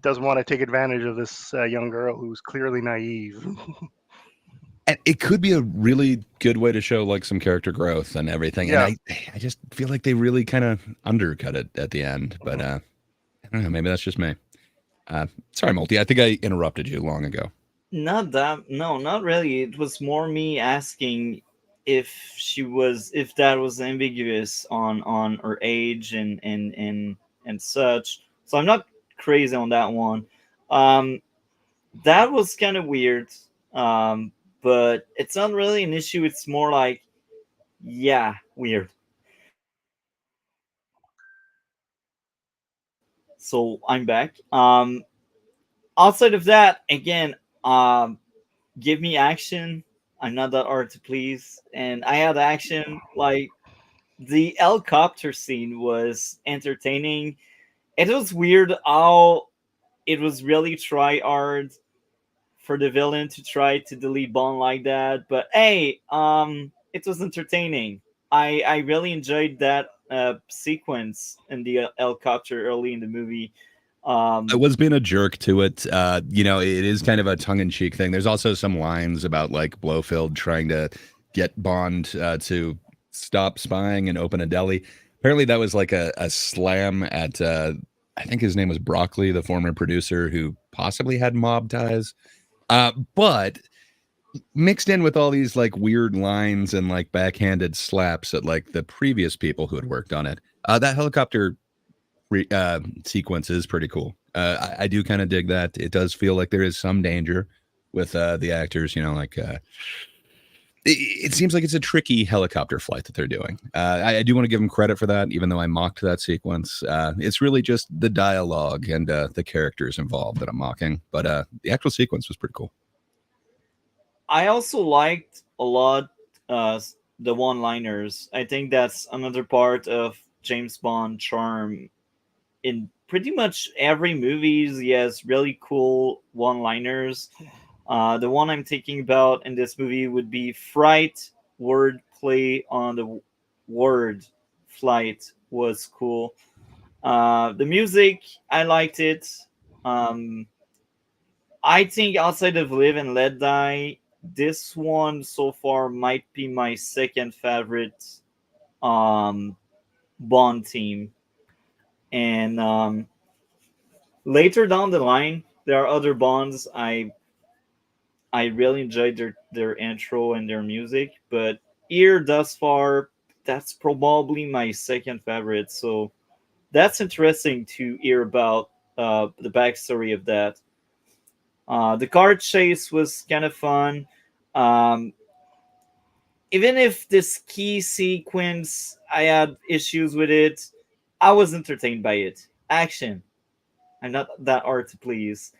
doesn't want to take advantage of this young girl who's clearly naive. And it could be a really good way to show like some character growth and everything. And Yeah. I just feel like they really kind of undercut it at the end. But I don't know. Maybe that's just me. Sorry, Multi. I think I interrupted you long ago. Not that, no, not really. It was more me asking if that was ambiguous on her age and such. So I'm not crazy on that one. Um, that was kind of weird. Um, but it's not really an issue. It's more like, yeah, weird. So I'm back. Outside of that, again, um, give me action. I'm not that hard to please, and I had action. Like the helicopter scene was entertaining. It was weird how it was really try hard for the villain to try to delete Bond like that. But hey, it was entertaining. I really enjoyed that sequence in the helicopter early in the movie. I Um, was being a jerk to it. It is kind of a tongue-in-cheek thing. There's also some lines about like Blofeld trying to get Bond to stop spying and open a deli. Apparently, that was like a slam at I think his name was Broccoli, the former producer who possibly had mob ties. But mixed in with all these like weird lines and like backhanded slaps at like the previous people who had worked on it. That helicopter sequence is pretty cool. I do kind of dig that. It does feel like there is some danger with the actors. It seems like it's a tricky helicopter flight that they're doing. I do want to give them credit for that, even though I mocked that sequence. It's really just the dialogue and the characters involved that I'm mocking. But the actual sequence was pretty cool. I also liked a lot the one-liners. I think that's another part of James Bond charm. In pretty much every movies, he has really cool one-liners. The one I'm thinking about in this movie would be fright. Word play on the word flight was cool. The music, I liked it. Um, I think outside of Live and Let Die, this one so far might be my second favorite um, Bond team. And later down the line, there are other Bonds I really enjoyed their intro and their music, but here thus far, that's probably my second favorite. So that's interesting to hear about the backstory of that. The car chase was kind of fun. Um, Even if the ski sequence, I had issues with it, I was entertained by it. Action. I'm not that hard to please.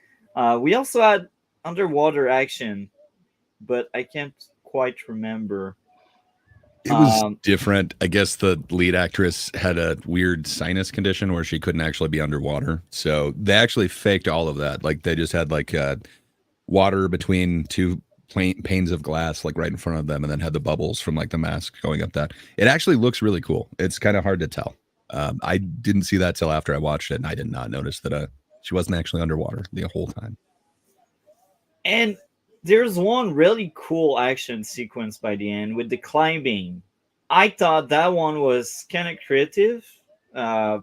We also had underwater action, but I can't quite remember. It was Um, different. I guess the lead actress had a weird sinus condition where she couldn't actually be underwater. So they actually faked all of that. Like they just had like water between two panes of glass, like right in front of them, and then had the bubbles from like the mask going up that. It actually looks really cool. It's kind of hard to tell. I didn't see that till after I watched it, and I did not notice that she wasn't actually underwater the whole time. and there's one really cool action sequence by the end with the climbing. I thought that one was kind of creative. Uh,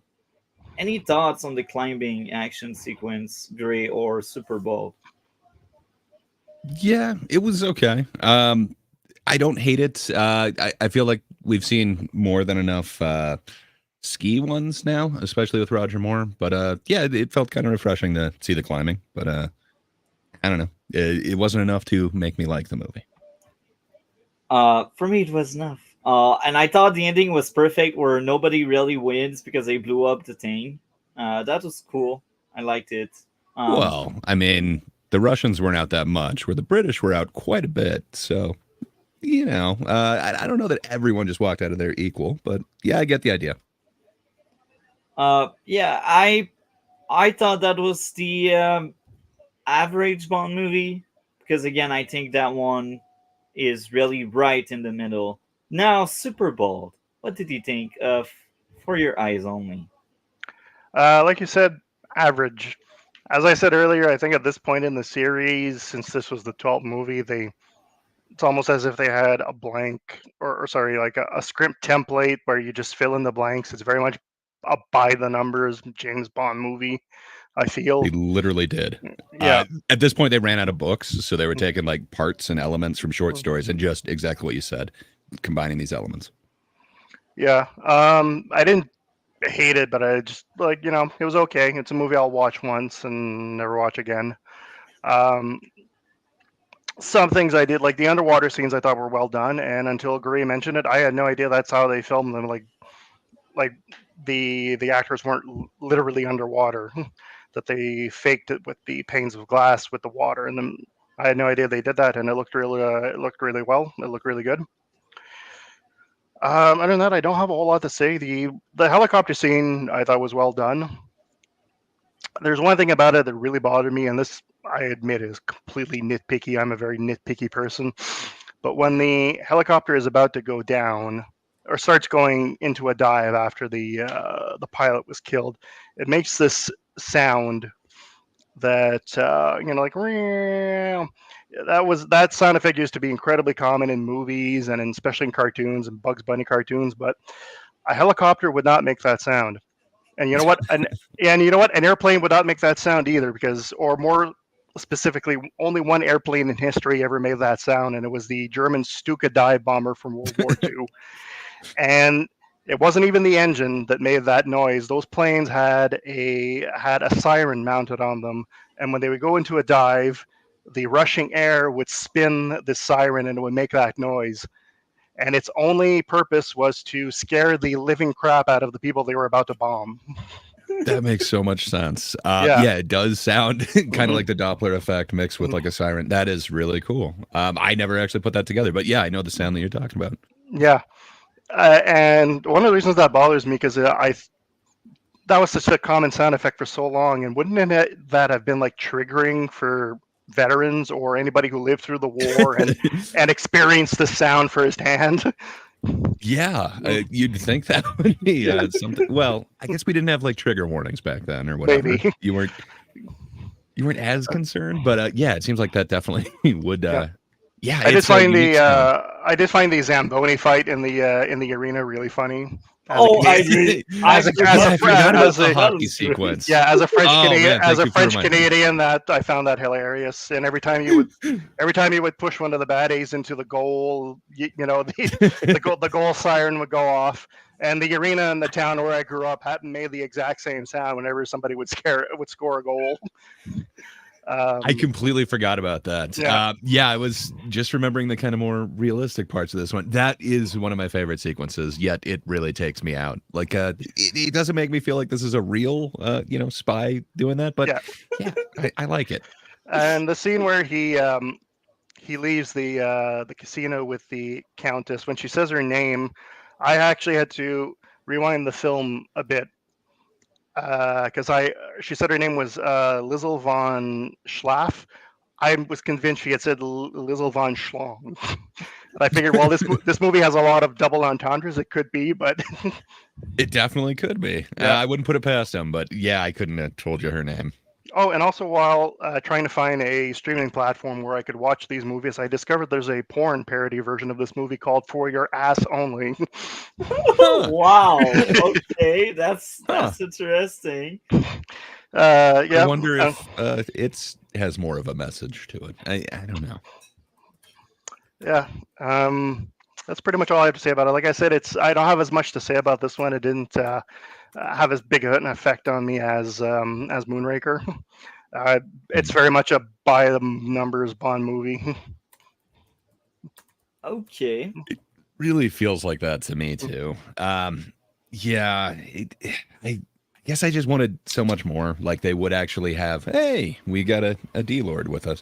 any thoughts on the climbing action sequence, Gray or Super Bowl? Yeah, it was okay. I don't hate it. I feel like we've seen more than enough ski ones now, especially with Roger Moore. But yeah, it felt kind of refreshing to see the climbing. But I don't know. It wasn't enough to make me like the movie. For me, it was enough. And I thought the ending was perfect, where nobody really wins because they blew up the thing. That was cool. I liked it. Well, I mean, the Russians weren't out that much, where the British were out quite a bit. So, you know, I don't know that everyone just walked out of there equal, but yeah, I get the idea. Yeah, I thought that was the average Bond movie because again, I think that one is really right in the middle. Now, Super Bowl. What did you think of For Your Eyes Only? Like you said, average. As I said earlier, I think at this point in the series, since this was the 12th movie, it's almost as if they had a blank, or sorry, like a script template where you just fill in the blanks. It's very much a by the numbers James Bond movie, I feel. They literally did. Yeah. At this point, they ran out of books, so they were taking like parts and elements from short stories and just exactly what you said, combining these elements. Yeah. I didn't hate it, but I just like, it was okay. It's a movie I'll watch once and never watch again. Um, some things I did, like the underwater scenes, I thought were well done, and until Gray mentioned it, I had no idea that's how they filmed them. Like the actors weren't literally underwater; that they faked it with the panes of glass with the water, and then I had no idea they did that, and it looked really well. It looked really good. Other than that, I don't have a whole lot to say. The helicopter scene I thought was well done. There's one thing about it that really bothered me, and this I admit is completely nitpicky. I'm a very nitpicky person. But when the helicopter is about to go down or starts going into a dive after the pilot was killed, it makes this sound that like that sound effect used to be incredibly common in movies and especially in cartoons and Bugs Bunny cartoons, but a helicopter would not make that sound. And you know what? An airplane would not make that sound either, or more specifically, only one airplane in history ever made that sound, and it was the German Stuka dive bomber from World War II. And it wasn't even the engine that made that noise. Those planes had a siren mounted on them, and when they would go into a dive, the rushing air would spin the siren and it would make that noise. And its only purpose was to scare the living crap out of the people they were about to bomb. That makes so much sense. Yeah. Yeah, it does sound kind of like the Doppler effect mixed with like a siren. That is really cool. I never actually put that together, but yeah, I know the sound that you're talking about. Yeah. And one of the reasons that bothers me, because that was such a common sound effect for so long, and wouldn't that have been like triggering for veterans or anybody who lived through the war and experienced the sound firsthand? Yeah, you'd think that would be something. Well, I guess we didn't have like trigger warnings back then or whatever. Maybe. You weren't as concerned, but yeah, it seems like that definitely would. Yeah, I did find the Zamboni fight in the arena really funny. I agree. As a hockey sequence. Yeah, as a French Canadian, Canadian, that I found that hilarious. And every time you would push one of the baddies into the goal, the goal siren would go off. And the arena in the town where I grew up hadn't made the exact same sound whenever somebody would score a goal. I completely forgot about that. Yeah. I was just remembering the kind of more realistic parts of this one. That is one of my favorite sequences, yet it really takes me out. Like, it doesn't make me feel like this is a real, spy doing that, but yeah, I like it. And the scene where he leaves the casino with the countess, when she says her name, I actually had to rewind the film a bit because she said her name was Lizzle von Schlaf. I was convinced she had said Lizzle von Schlong. And I figured, well, this movie has a lot of double entendres. It could be, but It definitely could be. Yeah. I wouldn't put it past him, but yeah, I couldn't have told you her name. Oh, and also while trying to find a streaming platform where I could watch these movies, I discovered there's a porn parody version of this movie called "For Your Ass Only." Wow. Okay, that's interesting. Yeah. I wonder if it has more of a message to it. I don't know. Yeah. That's pretty much all I have to say about it. Like I said, I don't have as much to say about this one. It didn't have as big an effect on me as Moonraker. It's very much a by the numbers Bond movie. Okay. It really feels like that to me too. Yeah, I guess I just wanted so much more. Like they would actually have, hey, we got a Dlord with us.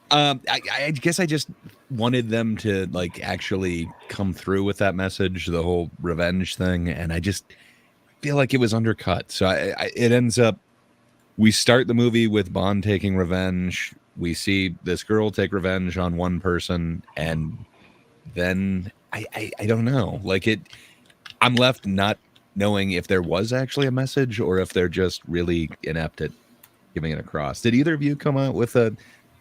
I guess I just wanted them to like actually come through with that message, the whole revenge thing, and I just feel like it was undercut. So it ends up, we start the movie with Bond taking revenge. We see this girl take revenge on one person, and then I don't know. Like I'm left not knowing if there was actually a message or if they're just really inept at giving it across. Did either of you come out with the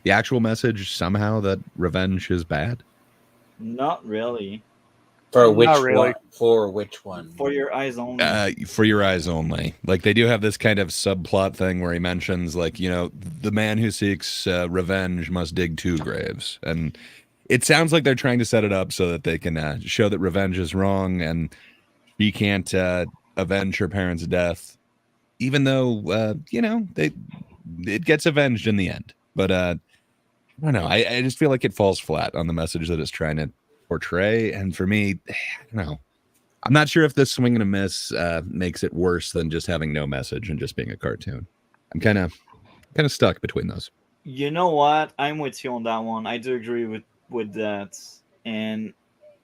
actual message somehow that revenge is bad? Not really. For which Not really. one? For which one? For your eyes only. For your eyes only. Like they do have this kind of subplot thing where he mentions like, the man who seeks revenge must dig 2 graves. And it sounds like they're trying to set it up so that they can show that revenge is wrong and she can't avenge her parents' death, even though, it gets avenged in the end. But I don't know. I just feel like it falls flat on the message that it's trying to portray. And for me, I don't know. I'm not sure if this swing and a miss makes it worse than just having no message and just being a cartoon. I'm kind of stuck between those. You know what? I'm with you on that one. I do agree with that. And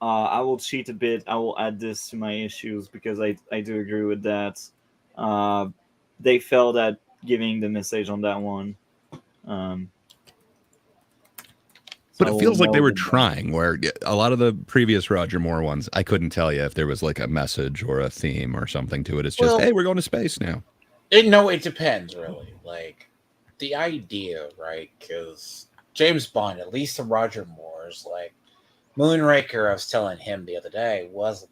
I will cheat a bit. I will add this to my issues because I do agree with that. They failed at giving the message on that one. But it feels like they were trying, where a lot of the previous Roger Moore ones, I couldn't tell you if there was like a message or a theme or something to it. It's just, hey, we're going to space now. It depends, really. Like, the idea, right? Because James Bond, at least the Roger Moore's, like, Moonraker, I was telling him the other day, was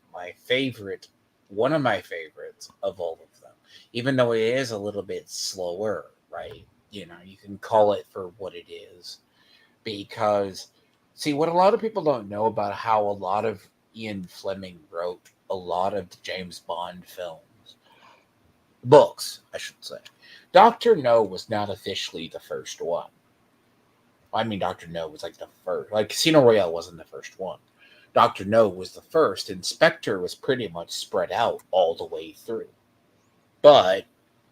one of my favorites of all of them. Even though it is a little bit slower, right? You can call it for what it is. Because, see, what a lot of people don't know about how a lot of Ian Fleming wrote a lot of the James Bond films, books, I should say. Dr. No was not officially the first one. I mean, Dr. No was like the first. Like, Casino Royale wasn't the first one. Dr. No was the first, and Spectre was pretty much spread out all the way through. But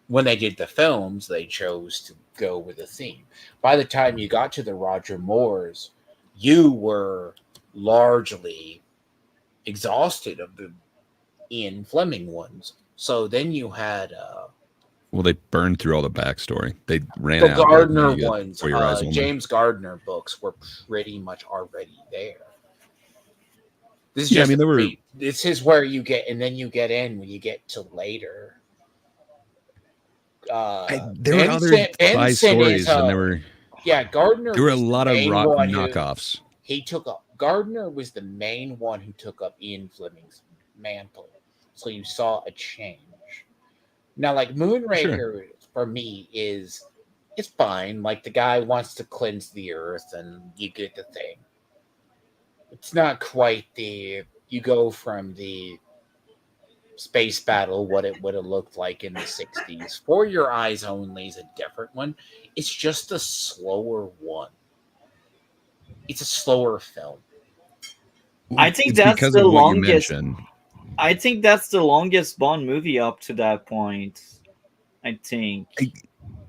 when they did the films, they chose to go with a theme. By the time you got to the Roger Moores, you were largely exhausted of the Ian Fleming ones. So then you had... well, they burned through all the backstory. They ran the out. The Gardner ones, For Your Eyes Only. James Gardner books were pretty much already there. This is just this is where you get, and then you get in when you get to later. There were other spy stories, and there were Gardner. There were a lot of rock knockoffs. Gardner was the main one who took up Ian Fleming's mantle, so you saw a change. Now, like Moonraker, for me it's fine. Like the guy wants to cleanse the earth, and you get the thing. It's not quite you go from the space battle, what it would have looked like in the 60s. For Your Eyes Only is a different one. It's just a slower one. It's a slower film. I think It's that's because the of what you longest. mentioned. I think that's the longest Bond movie up to that point. I think.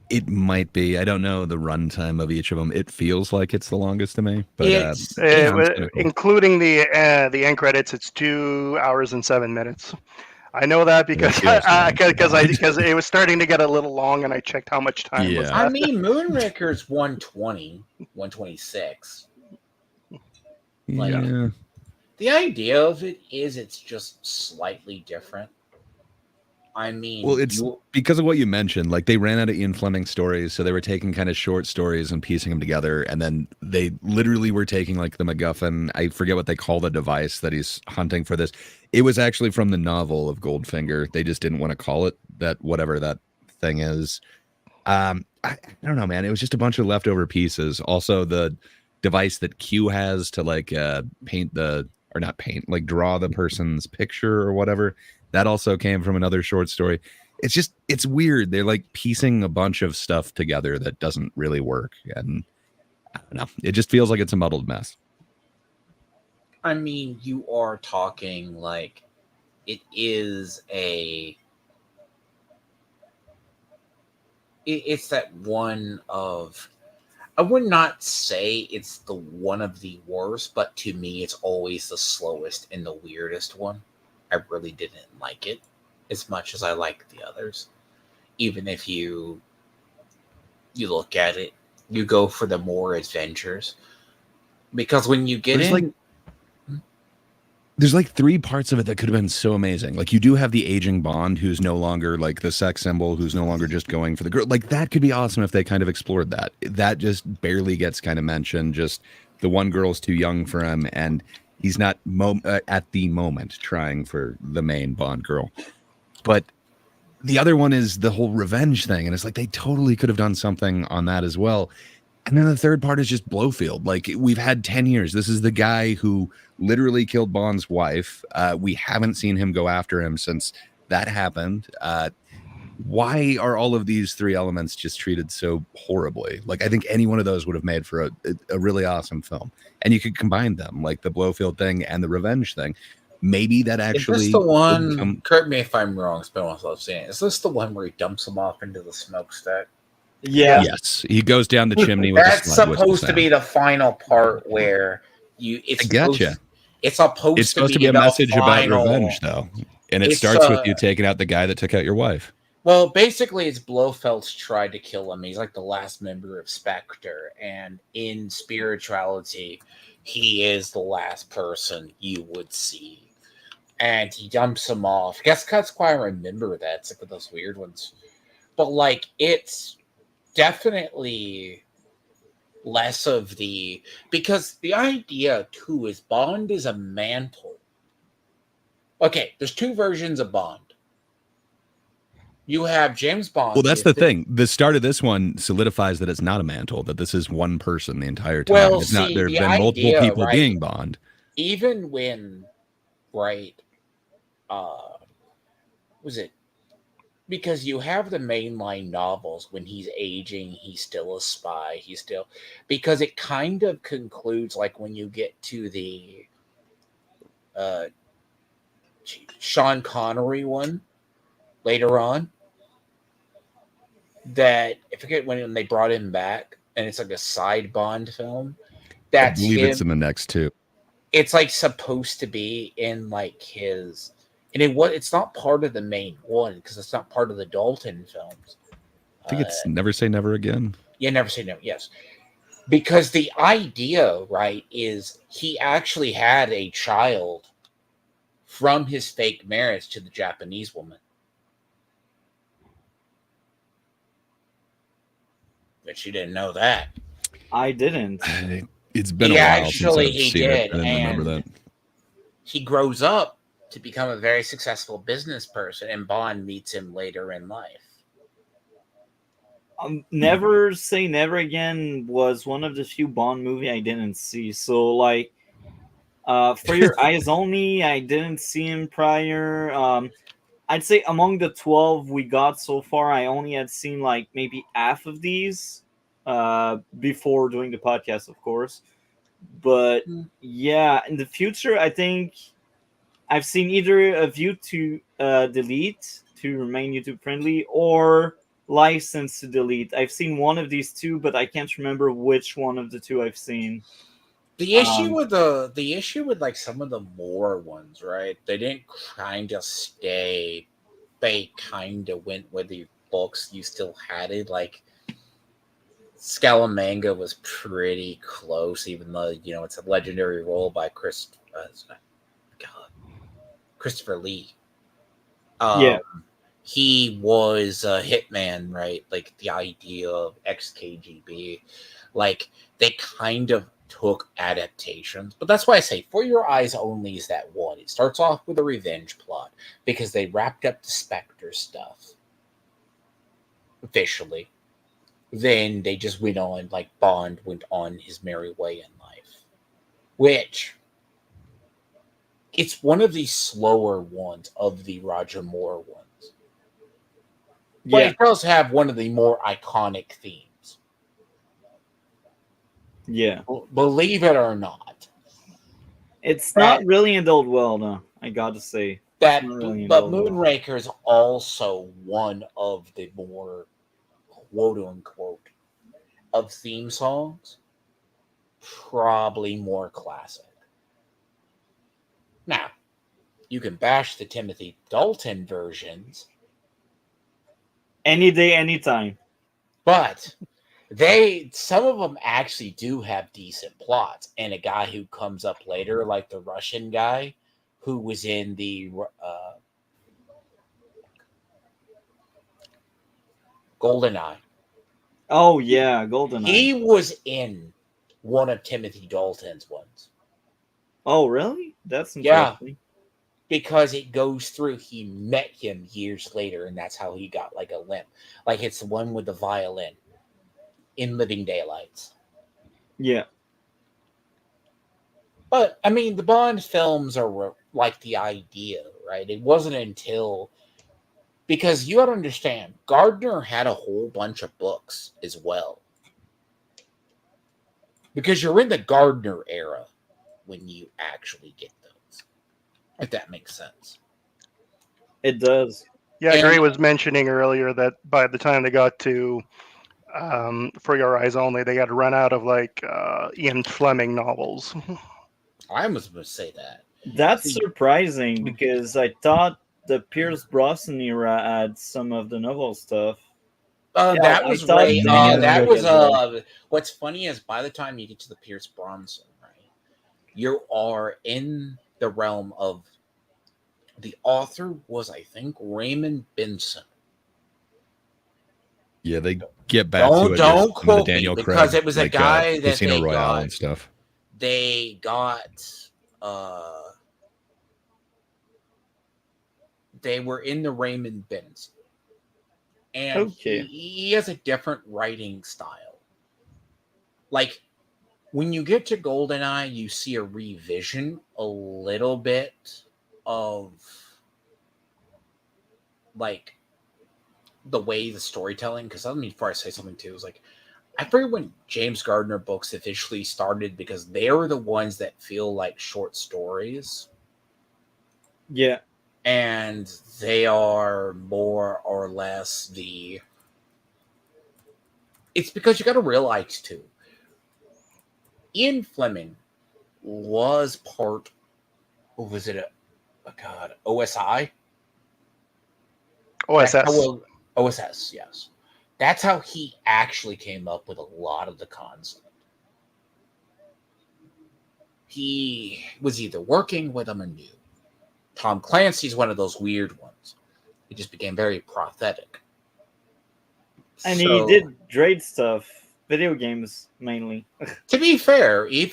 It might be. I don't know the runtime of each of them. It feels like it's the longest to me, but It's sounds kinda cool. Including the end credits, it's 2 hours and 7 minutes. I know that because feels long. because it was starting to get a little long, and I checked how much time was Yeah. I left. mean, Moonraker's 120, 126. Like, Yeah. the idea of it is it's just slightly different. I mean, Well, it's because of what you mentioned. Like, they ran out of Ian Fleming stories, so they were taking kind of short stories and piecing them together. And then they literally were taking like the MacGuffin. I forget what they call the device that he's hunting for this. It was actually from the novel of Goldfinger. They just didn't want to call it that, whatever that thing is. I don't know, man. It was just a bunch of leftover pieces. Also, the device that Q has to like paint the, or not paint, like draw the person's picture or whatever. That also came from another short story. It's just, it's weird. They're like piecing a bunch of stuff together that doesn't really work. And I don't know. It just feels like it's a muddled mess. I mean, you are talking like it is it's that one of, I would not say it's the one of the worst, but to me, it's always the slowest and the weirdest one. I really didn't like it as much as I like the others. Even if you look at it, you go for the more adventures. Because when you get there's like 3 parts of it that could have been so amazing. Like, you do have the aging Bond who's no longer like the sex symbol, who's no longer just going for the girl. Like, that could be awesome if they kind of explored that. That just barely gets kind of mentioned. Just the one girl's too young for him, and he's not at the moment trying for the main Bond girl. But the other one is the whole revenge thing, and it's like they totally could have done something on that as well. And then the third part is just Blofeld. Like, we've had 10 years. This is the guy who literally killed Bond's wife. We haven't seen him go after him since that happened. Why are all of these 3 elements just treated so horribly? Like, I think any one of those would have made for a really awesome film. And you could combine them, like the Blofeld thing and the revenge thing. Maybe that actually... Is this the one, correct me if I'm wrong, it's been a while saying, is this the one where he dumps him off into the smokestack? Yeah. Yes, he goes down the chimney with That's supposed to be the final part where you. It's I gotcha. It's supposed to be a message about revenge, though, and it starts with you taking out the guy that took out your wife. Well, basically, it's Blofeld's tried to kill him. He's like the last member of Spectre, and in spirituality, he is the last person you would see. And he dumps him off. I guess that's why I remember that. It's like those weird ones. But like, it's definitely less of the, because the idea too is Bond is a mantle. Okay, there's 2 versions of Bond. You have James Bond. Well, that's the thing. The start of this one solidifies that it's not a mantle, that this is one person the entire time. Well, it's not, there have been multiple people being Bond. Even when, was it? Because you have the mainline novels, when he's aging, he's still a spy. He's still, because it kind of concludes like when you get to the Sean Connery one later on. That I forget when they brought him back, and it's like a side Bond film. That's I believe him. It's in the next 2. It's like supposed to be in like his. And it's not part of the main one because it's not part of the Dalton films. I think it's Never Say Never Again. Yeah, Never Say Never. Yes, because the idea, right, is he actually had a child from his fake marriage to the Japanese woman. But you didn't know that. I didn't. It's been a while since I've seen it. I didn't remember that. He grows up to become a very successful business person, and Bond meets him later in life. Never Say Never Again was one of the few Bond movie I didn't see. So, like, For Your Eyes Only, I didn't see him prior. I'd say among the 12 we got so far, I only had seen like maybe half of these before doing the podcast, of course. But yeah, in the future, I think I've seen either a View to Delete to remain YouTube friendly or License to Delete. I've seen one of these two, but I can't remember which one of the two I've seen. The issue with the issue with like some of the more ones, right? They didn't kind of stay. They kind of went with the books. You still had it. Like Scaramanga was pretty close, even though it's a legendary role by Christopher Lee. Yeah. He was a hitman, right? Like the idea of XKGB, like they kind of took adaptations, but that's why I say For Your Eyes Only is that one. It starts off with a revenge plot because they wrapped up the Spectre stuff officially. Then they just went on, like Bond went on his merry way in life, which it's one of the slower ones of the Roger Moore ones. But it does have one of the more iconic themes. Yeah. Believe it or not. It's not really in the old world, no, I gotta say. But really Moonraker is also one of the more quote unquote of theme songs. Probably more classic. Now, you can bash the Timothy Dalton versions. Any day, anytime. But some of them actually do have decent plots. And a guy who comes up later, like the Russian guy who was in the GoldenEye. Oh, yeah, GoldenEye. He was in one of Timothy Dalton's ones. Oh, really? That's interesting. Yeah. Because it goes through, he met him years later, and that's how he got like a limp. Like it's the one with the violin in Living Daylights. Yeah. But, I mean, the Bond films are like the idea, right? It wasn't until... Because you got to understand, Gardner had a whole bunch of books as well. Because you're in the Gardner era when you actually get those. If that makes sense. It does. Yeah, Gray was mentioning earlier that by the time they got to For Your Eyes Only, they got to run out of like Ian Fleming novels. I was going to say that. That's surprising because I thought the Pierce Brosnan era had some of the novel stuff. That was right. That was what's funny is by the time you get to the Pierce Brosnan, right, you are in the realm of the author was, I think, Raymond Benson. Yeah, they get back to it. Don't quote the Daniel me Craig, because it was a like, guy that Casino they Royale got, and stuff. They got. They were in the Raymond Benson. And he has a different writing style. Like, when you get to GoldenEye, you see a revision a little bit of, like, the way the storytelling, because let me before I say something too, is like, I forget when James Gardner books officially started because they were the ones that feel like short stories. Yeah. And they are more or less the... It's because you got to realize, too, Ian Fleming was part... Was it OSI? OSS. OSS, yes. That's how he actually came up with a lot of the concept. He was either working with them or knew. Tom Clancy's one of those weird ones. He just became very prophetic. And he did great stuff. Video games, mainly. To be fair, a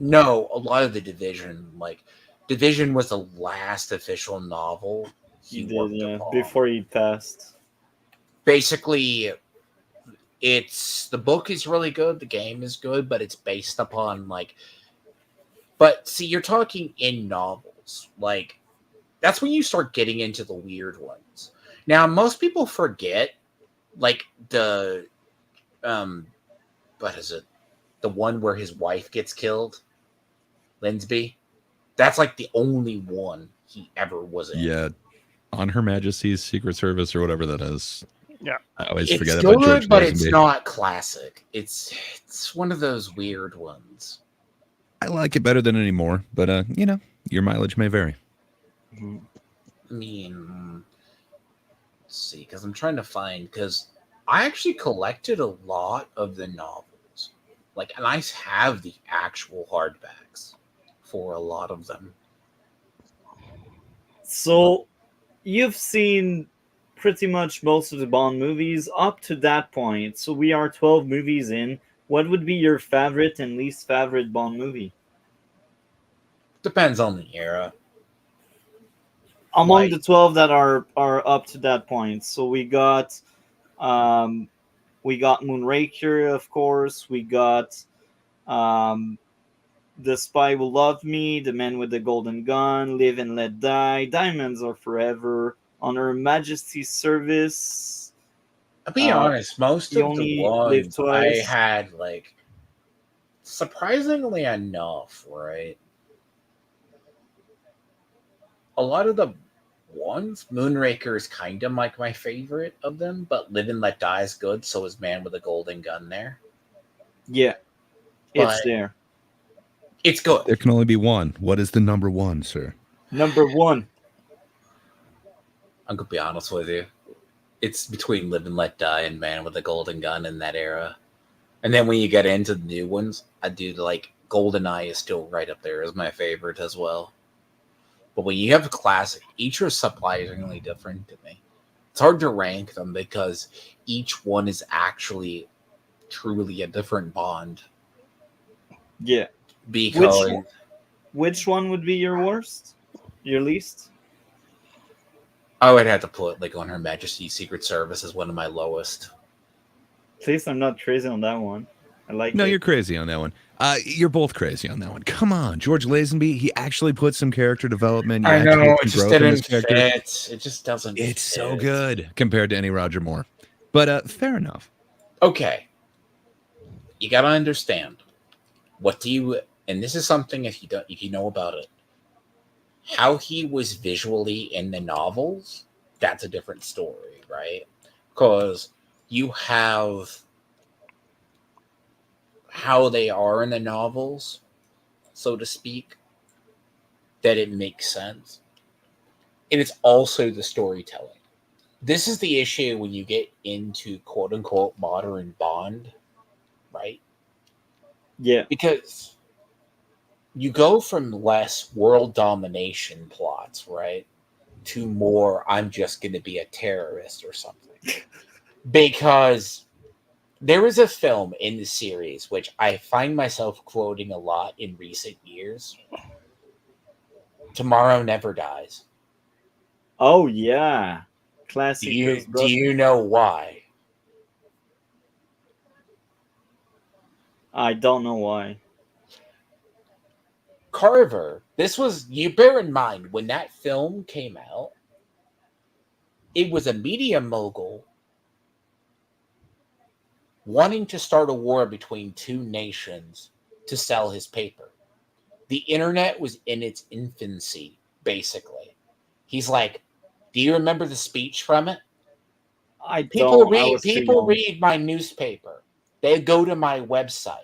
lot of the Division, like, Division was the last official novel he did, upon. Before he passed. Basically, the book is really good, the game is good, but it's based upon, like... But, see, you're talking in novels. Like, that's when you start getting into the weird ones. Now, most people forget, like what is it? The one where his wife gets killed, Linsby. That's like the only one he ever was in. Yeah, on Her Majesty's Secret Service or whatever that is. Yeah. I always It's forget about George good, but it's Lazenby. not classic. It's one of those weird ones. I like it better than anymore, but your mileage may vary. Mhm. I mean, let's see, because I'm trying to find, because I actually collected a lot of the novels. Like, and I have the actual hardbacks for a lot of them. So you've seen pretty much most of the Bond movies up to that point. So we are 12 movies in. What would be your favorite and least favorite Bond movie? Depends on the era. Among Like- the 12 that are up to that point. So we got Moonraker, of course. We got um, The Spy Who Loved Me, The Man with the Golden Gun, Live and Let Die, Diamonds Are Forever, On Her Majesty's Service. I'll be honest, most You of the Only Live ones I Twice. had, like, surprisingly enough, right? A lot of the ones, Moonraker is kind of like my favorite of them, but Live and Let Die is good, so is Man with a Golden Gun there. Yeah, it's But there. it's good. There can only be one. What is the number one, sir? Number one. I'm gonna be honest with you. It's between Live and Let Die and Man with a Golden Gun in that era. And then when you get into the new ones, I do like GoldenEye is still right up there as my favorite as well. But when you have a classic, each are surprisingly different to me. It's hard to rank them because each one is actually truly a different Bond. Yeah. Because Which one would be your worst? Your least? I would have to put like On Her Majesty's Secret Service as one of my lowest. Please, I'm not crazy on that one. I like No, it. you're crazy on that one. You're both crazy on that one. Come on, George Lazenby. He actually put some character development. You I actually know, put it some just growth in didn't this character. fit. It just doesn't It's so fit. good compared to any Roger Moore. But fair enough. Okay. You gotta understand. What do you, and this is something if you know about it, how he was visually in the novels, that's a different story, right? Because you have how they are in the novels, so to speak, that it makes sense. And it's also the storytelling. This is the issue when you get into quote unquote modern Bond, right? Yeah. Because you go from less world domination plots, right, to more I'm just going to be a terrorist or something. Because there was a film in the series which I find myself quoting a lot in recent years. Tomorrow Never Dies. Oh yeah. Classic. Do you know why? I don't know why. Carver, you bear in mind when that film came out, it was a media mogul wanting to start a war between two nations to sell his paper. The internet was in its infancy, basically. He's like, do you remember the speech from it? I People don't. I was too young. read my newspaper. They go to my website.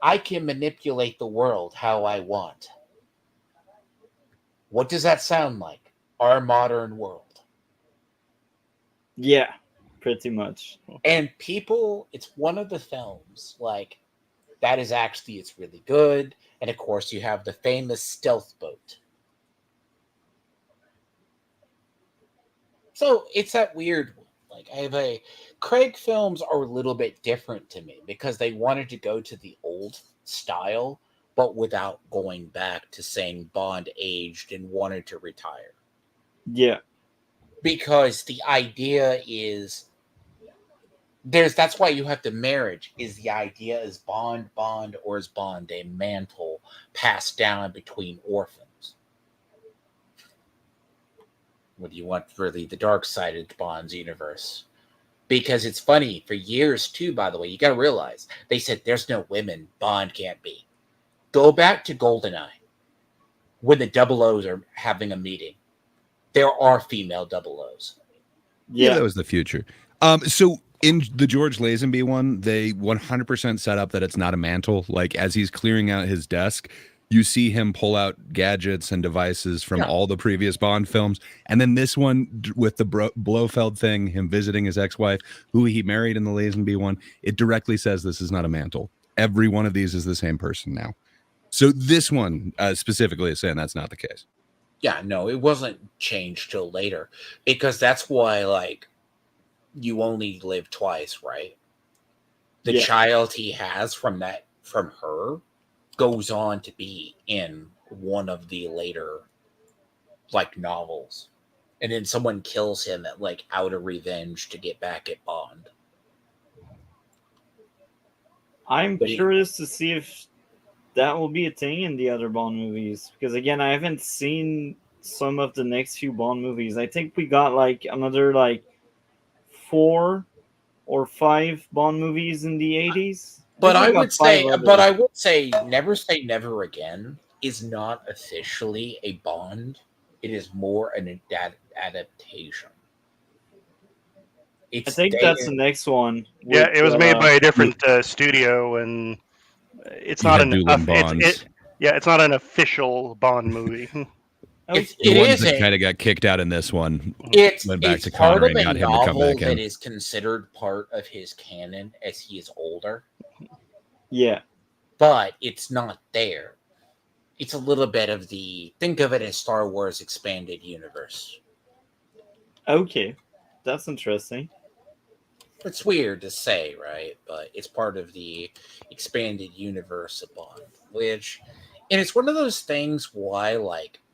I can manipulate the world how I want. What does that sound like? Our modern world. Yeah, pretty much. And people, it's one of the films, like, that is actually, it's really good. And of course, you have the famous stealth boat. So it's that weird one. Like, Craig films are a little bit different to me because they wanted to go to the old style, but without going back to saying Bond aged and wanted to retire. Yeah. Because the idea is that's why you have the marriage. Is the idea is Bond, or is Bond a mantle passed down between orphans? what do you want really the dark side of Bond's universe? Because it's funny, for years too, by the way, you got to realize, they said there's no women, Bond can't be. Go back to GoldenEye, when the double O's are having a meeting. There are female double O's. Yeah, that was the future. So in the George Lazenby one, they 100% set up that it's not a mantle. Like, as he's clearing out his desk, you see him pull out gadgets and devices from all the previous Bond films. And then this one with the Blofeld thing, him visiting his ex-wife, who he married in the Lazenby one, it directly says this is not a mantle. Every one of these is the same person now. So this one specifically is saying that's not the case. Yeah, no, it wasn't changed till later. Because that's why, like, you only live twice, right? The child he has from her goes on to be in one of the later, like, novels. And then someone kills him out of revenge to get back at Bond. I'm curious to see if that will be a thing in the other Bond movies. Because, again, I haven't seen some of the next few Bond movies. I think we got, another, 4 or 5 Bond movies in the 80s. But I would say Never Say Never Again is not officially a Bond. It is more an adaptation. I think that's the next one. Yeah, it was made by a different studio, and it's not it's not an official Bond movie. It is kind of got kicked out in this one. Went back to Connery and got him to come back in. That is considered part of his canon as he is older. Yeah, but it's not there. It's a little bit of think of it as Star Wars expanded universe. Okay, that's interesting. It's weird to say, right? But it's part of the expanded universe of Bond, and it's one of those things why,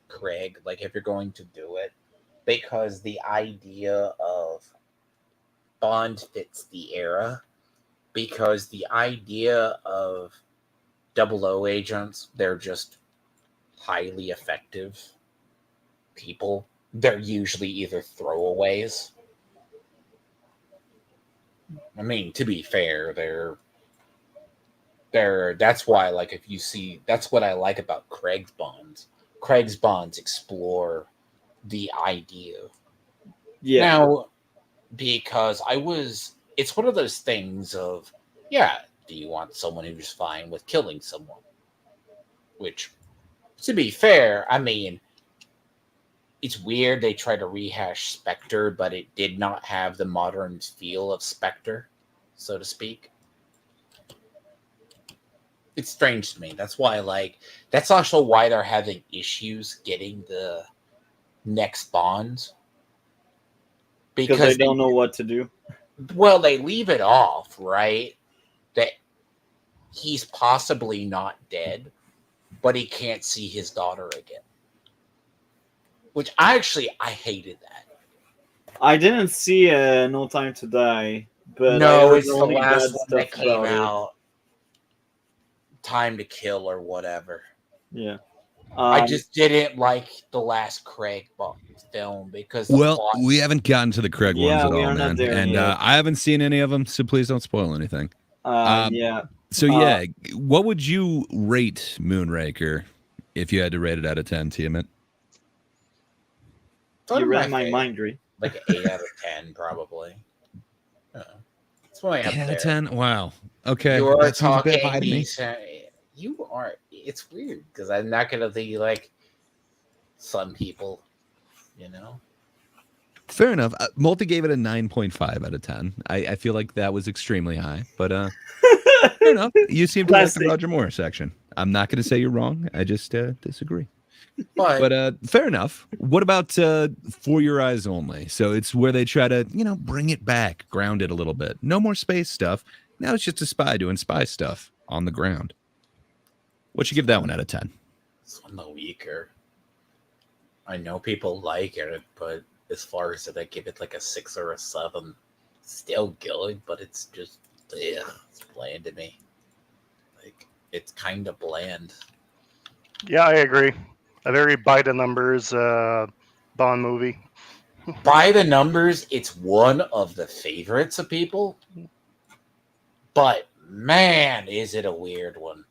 Craig, if you're going to do it, because the idea of Bond fits the era, because the idea of 00 agents, they're just highly effective people. They're usually either throwaways. I mean, to be fair, that's why, if you see, that's what I like about Craig's Bonds. Craig's Bonds explore the idea. Yeah. Now, because it's one of those things of, do you want someone who's fine with killing someone? Which, to be fair, I mean, it's weird they try to rehash Spectre, but it did not have the modern feel of Spectre, so to speak. It's strange to me. That's why, that's also why they're having issues getting the next Bonds. Because they don't know what to do. Well, they leave it off, right? That he's possibly not dead, but he can't see his daughter again. Which I hated that. I didn't see No Time to Die, but no, it's the last one that came out. Time to Kill or whatever. Yeah. I just didn't like the last Craig film because we haven't gotten to the Craig ones at all, man. And I haven't seen any of them, so please don't spoil anything. So what would you rate Moonraker if you had to rate it out of 10, Tiamat? You read my mind, Dre. Like an 8 out of 10, probably. It's way up 8 out there. of 10? Wow. Okay. You are talking decent. You are. It's weird because I'm not going to be like some people, Fair enough. Multi gave it a 9.5 out of 10. I feel like that was extremely high, but fair enough. You seem to like the Roger Moore section. I'm not going to say you're wrong. I just disagree. But fair enough. What about For Your Eyes Only? So it's where they try to, bring it back, ground it a little bit. No more space stuff. Now it's just a spy doing spy stuff on the ground. What you give that one out of 10? It's one of the weaker. I know people like it, but as far as it, I give it like a 6 or a 7. Still good, but it's just, it's bland to me. It's kind of bland. Yeah, I agree. A very by the numbers Bond movie. by the numbers, it's one of the favorites of people. But man, is it a weird one.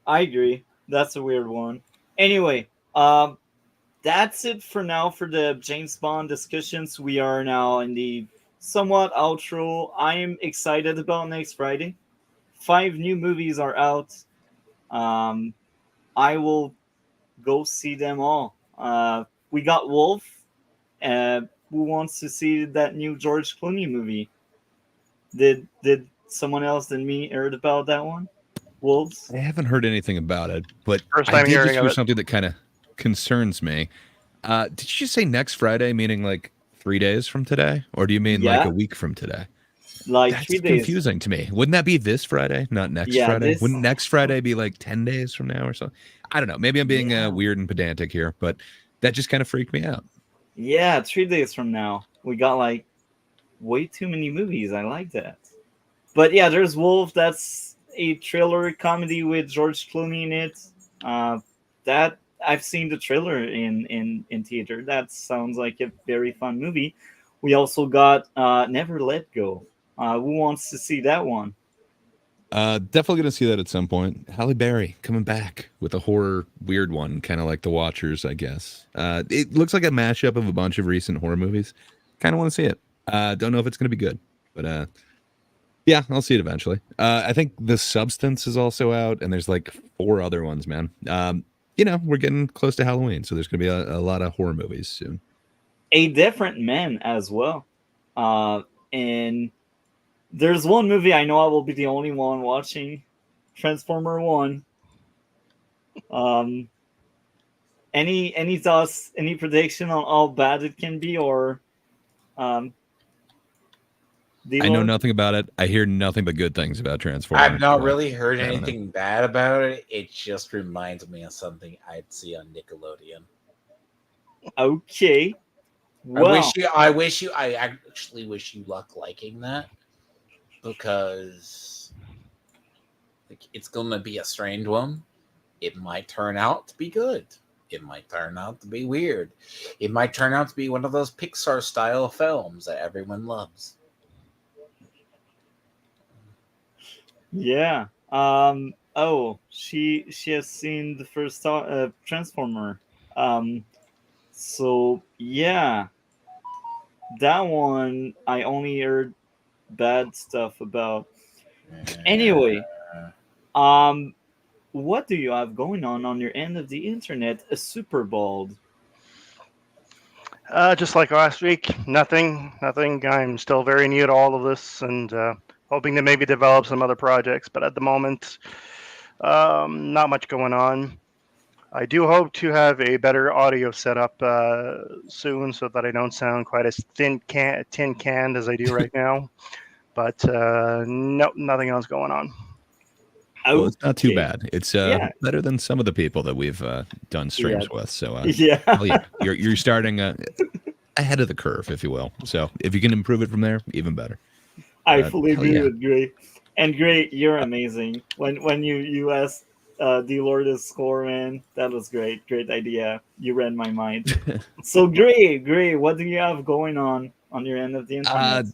I agree. That's a weird one. Anyway, that's it for now for the James Bond discussions. We are now in the somewhat outro. I am excited about next Friday. 5 new movies are out. I will go see them all. We got Wolf. Who wants to see that new George Clooney movie? Did someone else than me heard about that one? Wolves. I haven't heard anything about it, but First I time did hearing just of hear it. something that kind of concerns me. Did you just say next Friday, meaning like 3 days from today? Or do you mean like Yeah. a week from today? Like That's 3 days. confusing to me. Wouldn't that be this Friday, not next Yeah, Friday? this- Wouldn't next Friday be like 10 days from now or something? I don't know. Maybe I'm being Yeah. weird and pedantic here, but that just kind of freaked me out. Yeah, 3 days from now. We got like way too many movies. I like that. But yeah, there's Wolf. That's a thriller comedy with George Clooney in it. That I've seen the trailer in theater. That sounds like a very fun movie. We also got Never Let Go. Who wants to see that one? Definitely going to see that at some point. Halle Berry coming back with a horror weird one, kind of like The Watchers, I guess. It looks like a mashup of a bunch of recent horror movies. Kind of want to see it. Don't know if it's going to be good, but yeah, I'll see it eventually. I think The Substance is also out, and there's like 4 other ones, man. We're getting close to Halloween, so there's going to be a lot of horror movies soon. A Different Man as well. And there's one movie I know I will be the only one watching, Transformer 1. Any thoughts, any prediction on how bad it can be, or I know Dlord? nothing about it. I hear nothing but good things about Transformers. I've not really heard I don't know. anything bad about it. It just reminds me of something I'd see on Nickelodeon. Okay. Well, I actually wish you luck liking that, because it's gonna be a strange one. It might turn out to be good. It might turn out to be weird. It might turn out to be one of those Pixar style films that everyone loves. yeah. Oh, she has seen the first Transformer. So yeah, that one I only heard bad stuff about. Anyway, what do you have going on your end of the internet? A Super Bowl. Just like last week, nothing. I'm still very new to all of this, and hoping to maybe develop some other projects. But at the moment, not much going on. I do hope to have a better audio setup soon, so that I don't sound quite as tin canned as I do right now. But no, nothing else going on. Well, it's not too Okay. bad. It's Yeah. better than some of the people that we've done streams with. So Yeah. well, yeah, you're starting ahead of the curve, if you will. So if you can improve it from there, even better. I fully hell agree yeah. with Gray. And Gray, you're amazing. When you asked Dlord to score, man, that was great. Great idea. You read my mind. So Gray, what do you have going on your end of the internet?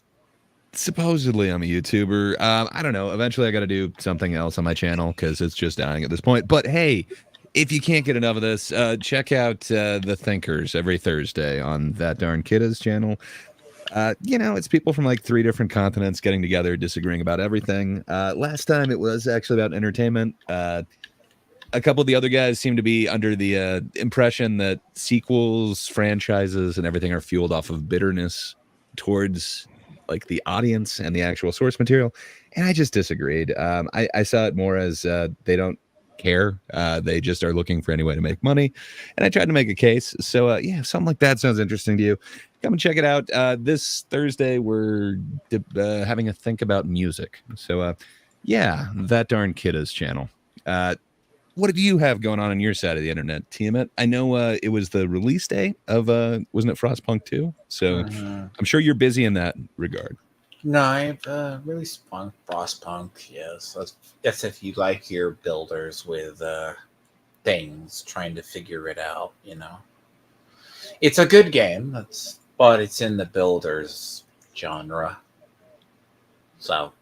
Supposedly I'm a YouTuber. I don't know. Eventually I got to do something else on my channel because it's just dying at this point. But hey, if you can't get enough of this, check out The Thinkers every Thursday on That Darn Kidda's channel. It's people from like 3 different continents getting together, disagreeing about everything. Last time it was actually about entertainment. A couple of the other guys seem to be under the impression that sequels, franchises, and everything are fueled off of bitterness towards like the audience and the actual source material. And I just disagreed. I saw it more as they don't care. They just are looking for any way to make money. And I tried to make a case. So yeah, if something like that sounds interesting to you, come and check it out. This Thursday, we're having a think about music. So yeah, That Darn Kidda's channel. What do you have going on your side of the internet, Tiamat? I know it was the release day of, wasn't it Frostpunk 2? So I'm sure you're busy in that regard. No, I've really Frostpunk, yes. That's if you like your builders with things, trying to figure it out, It's a good game, but it's in the builders genre. So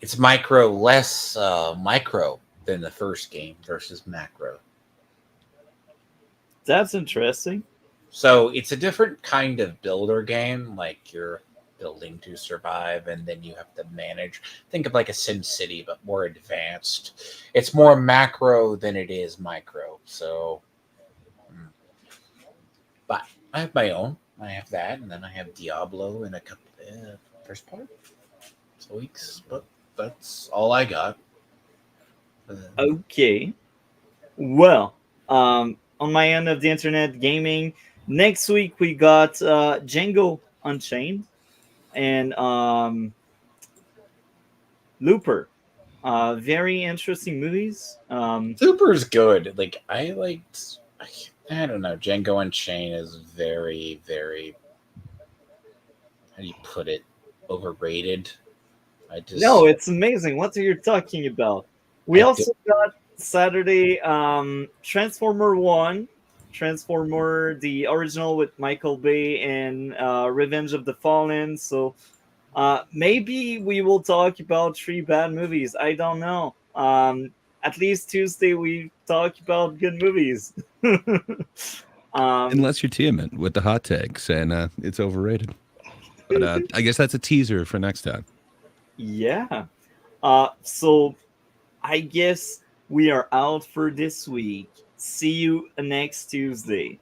it's less micro than the first game versus macro. That's interesting. So it's a different kind of builder game. Like you're building to survive, and then you have to manage. Think of like a Sim City, but more advanced. It's more macro than it is micro. So, but I have my own. I have that, and then I have Diablo in a couple first part. Weeks, but that's all I got. Okay. Well, on my end of the internet gaming, next week we got Django Unchained and Looper. Very interesting movies. Super's good. Like I liked. I don't know. Django Unchained is very, very. How do you put it? Overrated. No, it's amazing. What are you talking about? We also got Saturday Transformer 1, Transformer, the original with Michael Bay, and Revenge of the Fallen. So maybe we will talk about 3 bad movies. I don't know. At least Tuesday we talk about good movies. Unless you're Tiamat with the hot takes and it's overrated. But I guess that's a teaser for next time. Yeah. So I guess we are out for this week. See you next Tuesday.